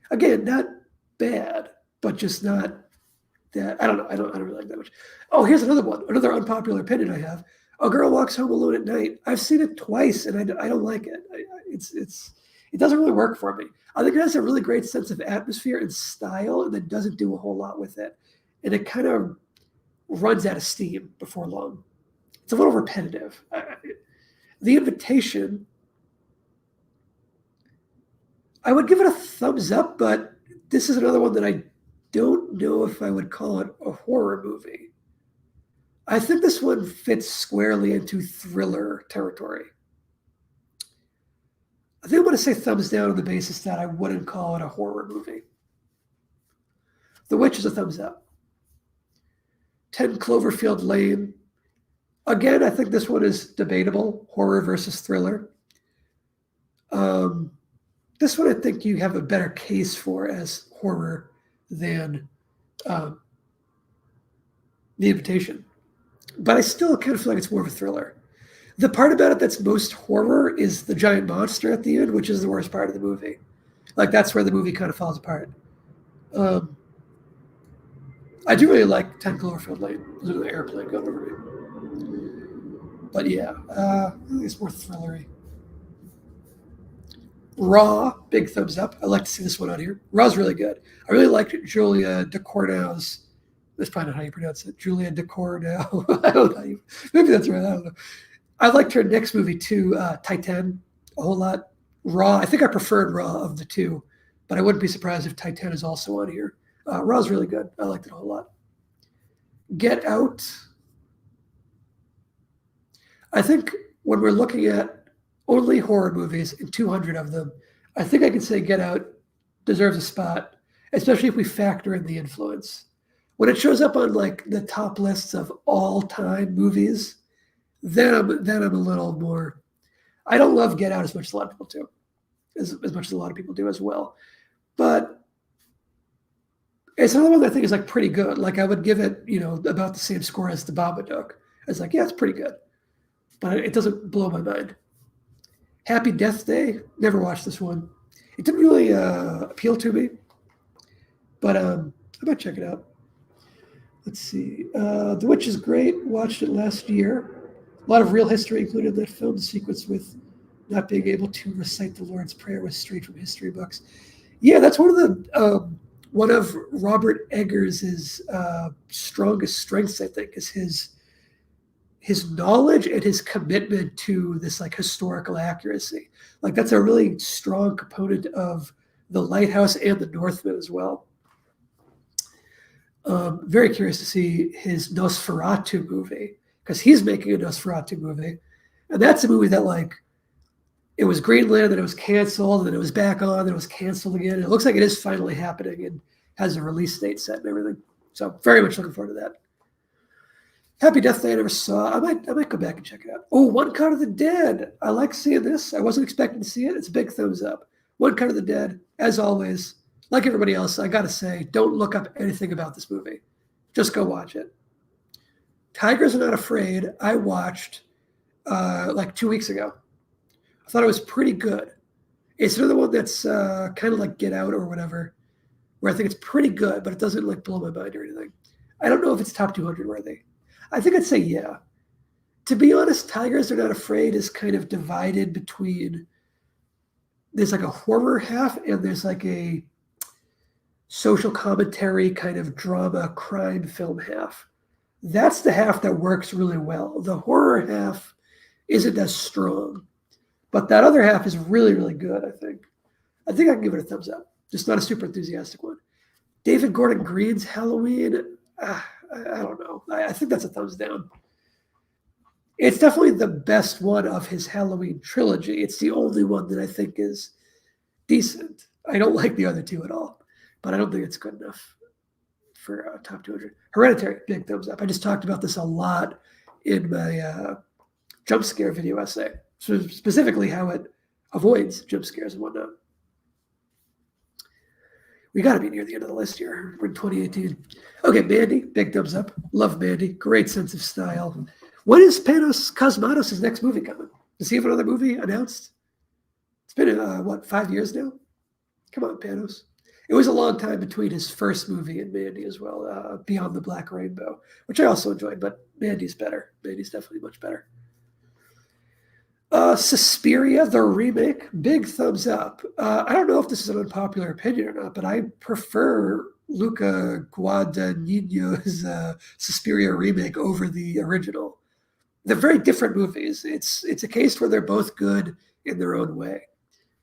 [SPEAKER 1] Again, not bad, but just not that. I don't know. I don't really like that much. Oh, here's another one. Another unpopular opinion I have. A Girl Walks Home Alone at Night. I've seen it twice, and I don't like it. It doesn't really work for me. I think it has a really great sense of atmosphere and style, and then doesn't do a whole lot with it. And it kind of runs out of steam before long. It's a little repetitive. The Invitation, I would give it a thumbs up, but this is another one that I don't know if I would call it a horror movie. I think this one fits squarely into thriller territory. I think I'm going to say thumbs down on the basis that I wouldn't call it a horror movie. The Witch is a thumbs up. 10 Cloverfield Lane. Again, I think this one is debatable, horror versus thriller. This one I think you have a better case for as horror than The Invitation. But I still kind of feel like it's more of a thriller. The part about it that's most horror is the giant monster at the end, which is the worst part of the movie. Like, that's where the movie kind of falls apart. I do really like 10 Cloverfield Lane. There's an airplane going over me. But yeah, I think it's more thrillery. Raw, big thumbs up. I like to see this one out here. Raw's really good. I really liked Julia Ducournau's. That's probably not how you pronounce it. Julia Ducournau. I don't know. Maybe that's right. I don't know. I liked her next movie too, Titan, a whole lot. Raw, I think I preferred Raw of the two, but I wouldn't be surprised if Titan is also on here. Raw's really good. I liked it a whole lot. Get Out. I think when we're looking at only horror movies and 200 of them, I think I can say Get Out deserves a spot, especially if we factor in the influence. When it shows up on like the top lists of all-time movies, then I'm a little more. I don't love Get Out as much as a lot of people do, as much as a lot of people do as well. But it's another one that I think is like pretty good. Like I would give it, about the same score as The Babadook. It's like, yeah, it's pretty good, but it doesn't blow my mind. Happy Death Day. Never watched this one. It didn't really appeal to me, but I might check it out. Let's see. The Witch is great. Watched it last year. A lot of real history included in that film. The sequence with not being able to recite the Lord's Prayer was straight from history books. Yeah, that's one of Robert Eggers' strongest strengths, I think, is his knowledge and his commitment to this like historical accuracy. Like that's a really strong component of The Lighthouse and The Northman as well. Very curious to see his Nosferatu movie, because he's making a Nosferatu movie. And that's a movie that like it was greenlit, and it was canceled, and it was back on, and it was canceled again. And it looks like it is finally happening and has a release date set and everything. So very much looking forward to that. Happy Death Day I never saw. I might go back and check it out. Oh, One Cut of the Dead. I like seeing this. I wasn't expecting to see it. It's a big thumbs up. One Cut of the Dead, as always, like everybody else, I got to say, don't look up anything about this movie. Just go watch it. Tigers Are Not Afraid, I watched like 2 weeks ago. I thought it was pretty good. It's another one that's kind of like Get Out or whatever, where I think it's pretty good, but it doesn't like blow my mind or anything. I don't know if it's top 200 worthy. I think I'd say yeah. To be honest, Tigers Are Not Afraid is kind of divided between, there's like a horror half and there's like a social commentary kind of drama crime film half. That's the half that works really well. The horror half isn't as strong, but that other half is really, really good, I think. I think I can give it a thumbs up. Just not a super enthusiastic one. David Gordon Green's Halloween, I don't know. I think that's a thumbs down. It's definitely the best one of his Halloween trilogy. It's the only one that I think is decent. I don't like the other two at all, but I don't think it's good enough for top 200. Hereditary, big thumbs up. I just talked about this a lot in my jump scare video essay, so specifically how it avoids jump scares and whatnot. We got to be near the end of the list here. We're in 2018. Okay, Mandy, big thumbs up. Love Mandy. Great sense of style. When is Panos Cosmatos' next movie coming? Does he have another movie announced? It's been, 5 years now? Come on, Panos. It was a long time between his first movie and Mandy as well, Beyond the Black Rainbow, which I also enjoyed, but Mandy's better. Mandy's definitely much better. Suspiria, the remake, big thumbs up. I don't know if this is an unpopular opinion or not, but I prefer Luca Guadagnino's Suspiria remake over the original. They're very different movies. It's a case where they're both good in their own way,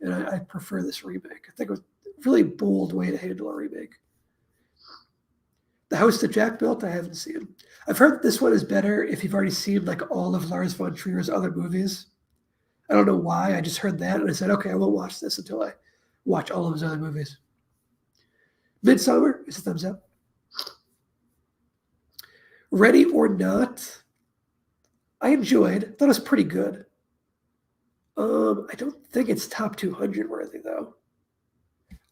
[SPEAKER 1] and I prefer this remake. I think it was a really bold way to handle a remake. The House That Jack Built, I haven't seen. I've heard this one is better if you've already seen like all of Lars von Trier's other movies. I don't know why. I just heard that and I said, okay, I won't watch this until I watch all of his other movies. Midsummer is a thumbs up. Ready or Not, I enjoyed. Thought it was pretty good. I don't think it's top 200 worthy though.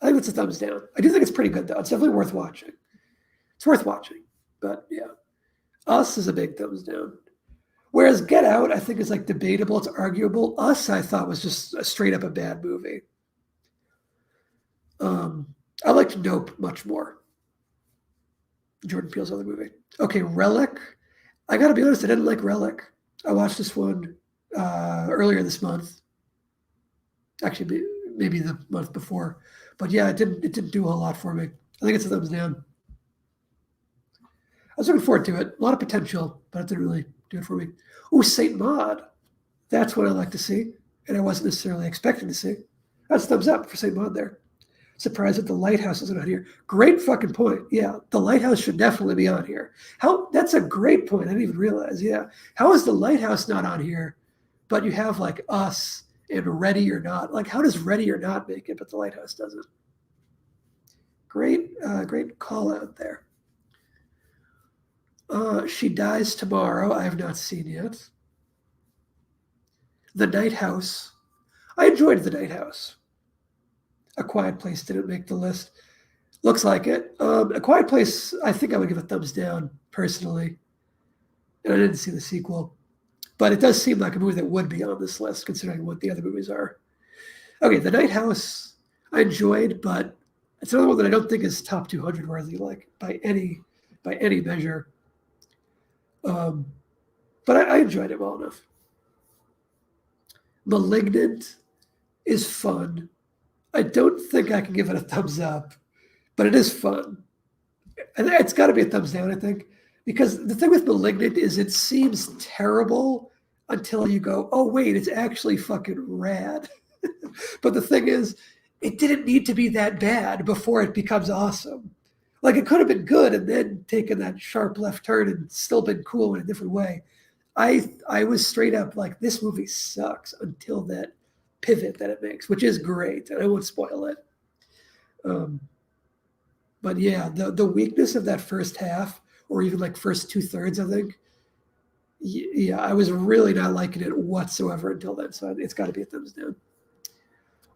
[SPEAKER 1] I think it's a thumbs down. I do think it's pretty good though. It's definitely worth watching. It's worth watching, but yeah. Us is a big thumbs down. Whereas Get Out, I think, is like debatable. It's arguable. Us, I thought, was just straight up a bad movie. I liked Nope much more. Jordan Peele's other movie. Okay, Relic. I got to be honest, I didn't like Relic. I watched this one earlier this month. Actually, maybe the month before. But yeah, it didn't do a whole lot for me. I think it's a thumbs down. I was looking forward to it. A lot of potential, but it didn't really do it for me. Oh, Saint Maud. That's what I like to see, and I wasn't necessarily expecting to see. That's a thumbs up for Saint Maud there. Surprised that The Lighthouse isn't on here. Great fucking point. Yeah, The Lighthouse should definitely be on here. That's a great point. I didn't even realize. Yeah. How is The Lighthouse not on here, but you have like Us and Ready or Not? Like, how does Ready or Not make it, but The Lighthouse doesn't? Great call out there. She Dies Tomorrow, I have not seen yet. The Night House. I enjoyed The Night House. A Quiet Place didn't make the list. Looks like it. A Quiet Place, I think I would give a thumbs down, personally. And I didn't see the sequel. But it does seem like a movie that would be on this list, considering what the other movies are. Okay, The Night House, I enjoyed, but it's another one that I don't think is top 200 worthy, like by any measure. But I enjoyed it well enough. Malignant is fun. I don't think I can give it a thumbs up, but it is fun. And it's got to be a thumbs down, I think, because the thing with Malignant is it seems terrible until you go, oh, wait, it's actually fucking rad. But the thing is, it didn't need to be that bad before it becomes awesome. Like, it could have been good and then taken that sharp left turn and still been cool in a different way. I was straight up like, this movie sucks until that pivot that it makes, which is great, and I won't spoil it. But yeah, the weakness of that first half, or even like first 2/3, I think. Yeah, I was really not liking it whatsoever until then. So it's got to be a thumbs down.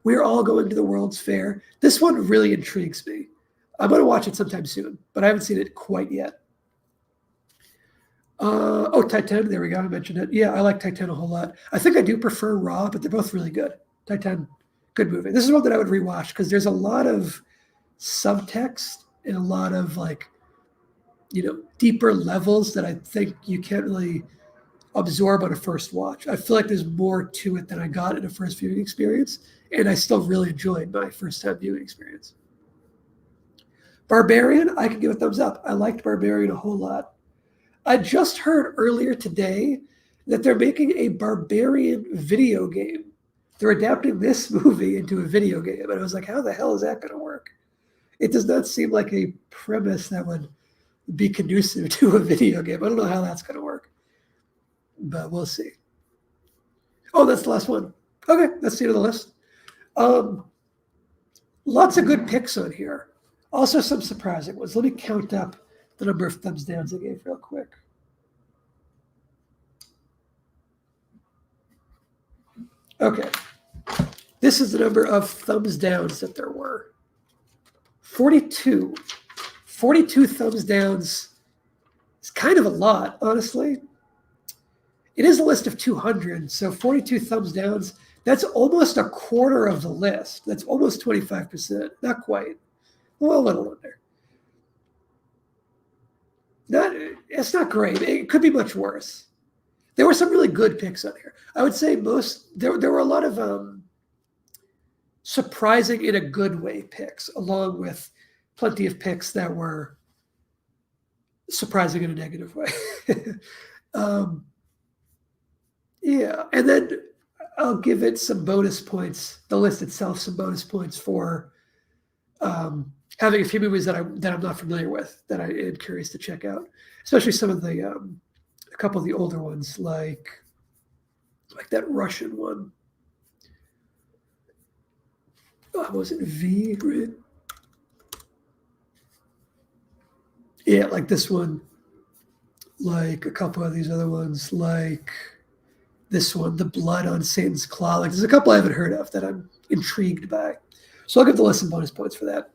[SPEAKER 1] We're all going to the World's Fair. This one really intrigues me. I'm going to watch it sometime soon, but I haven't seen it quite yet. Oh, Titan. There we go. I mentioned it. Yeah, I like Titan a whole lot. I think I do prefer Raw, but they're both really good. Titan, good movie. This is one that I would rewatch because there's a lot of subtext and a lot of like, deeper levels that I think you can't really absorb on a first watch. I feel like there's more to it than I got in a first viewing experience, and I still really enjoyed my first time viewing experience. Barbarian, I can give a thumbs up. I liked Barbarian a whole lot. I just heard earlier today that they're making a Barbarian video game. They're adapting this movie into a video game, and I was like, how the hell is that going to work? It does not seem like a premise that would be conducive to a video game. I don't know how that's going to work, but we'll see. Oh, that's the last one. Okay, that's the end of the list. Lots of good picks on here. Also some surprising ones. Let me count up the number of thumbs downs I gave real quick. Okay. This is the number of thumbs downs that there were. 42. 42 thumbs downs is kind of a lot, honestly. It is a list of 200, so 42 thumbs downs, that's almost a quarter of the list. That's almost 25%. Not quite. Well, a little under. It's not great. It could be much worse. There were some really good picks on here. I would say there were a lot of surprising in a good way picks, along with plenty of picks that were surprising in a negative way. Yeah, and then I'll give it some bonus points, the list itself, some bonus points for having a few movies that I'm not familiar with that I am curious to check out, especially some of the a couple of the older ones, like that Russian one. Was it V? Right? Yeah, like this one, like a couple of these other ones, like this one, The Blood on Satan's Claw. Like there's a couple I haven't heard of that I'm intrigued by. So I'll give the list some bonus points for that.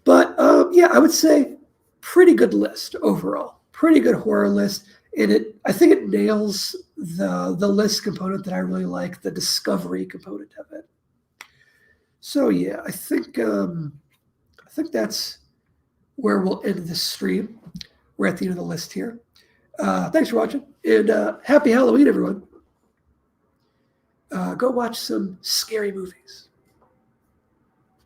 [SPEAKER 1] But yeah, I would say pretty good list overall. Pretty good horror list. And I think it nails the list component that I really like, the discovery component of it. So yeah, I think that's where we'll end this stream. We're at the end of the list here. Thanks for watching, and happy Halloween, everyone. Go watch some scary movies.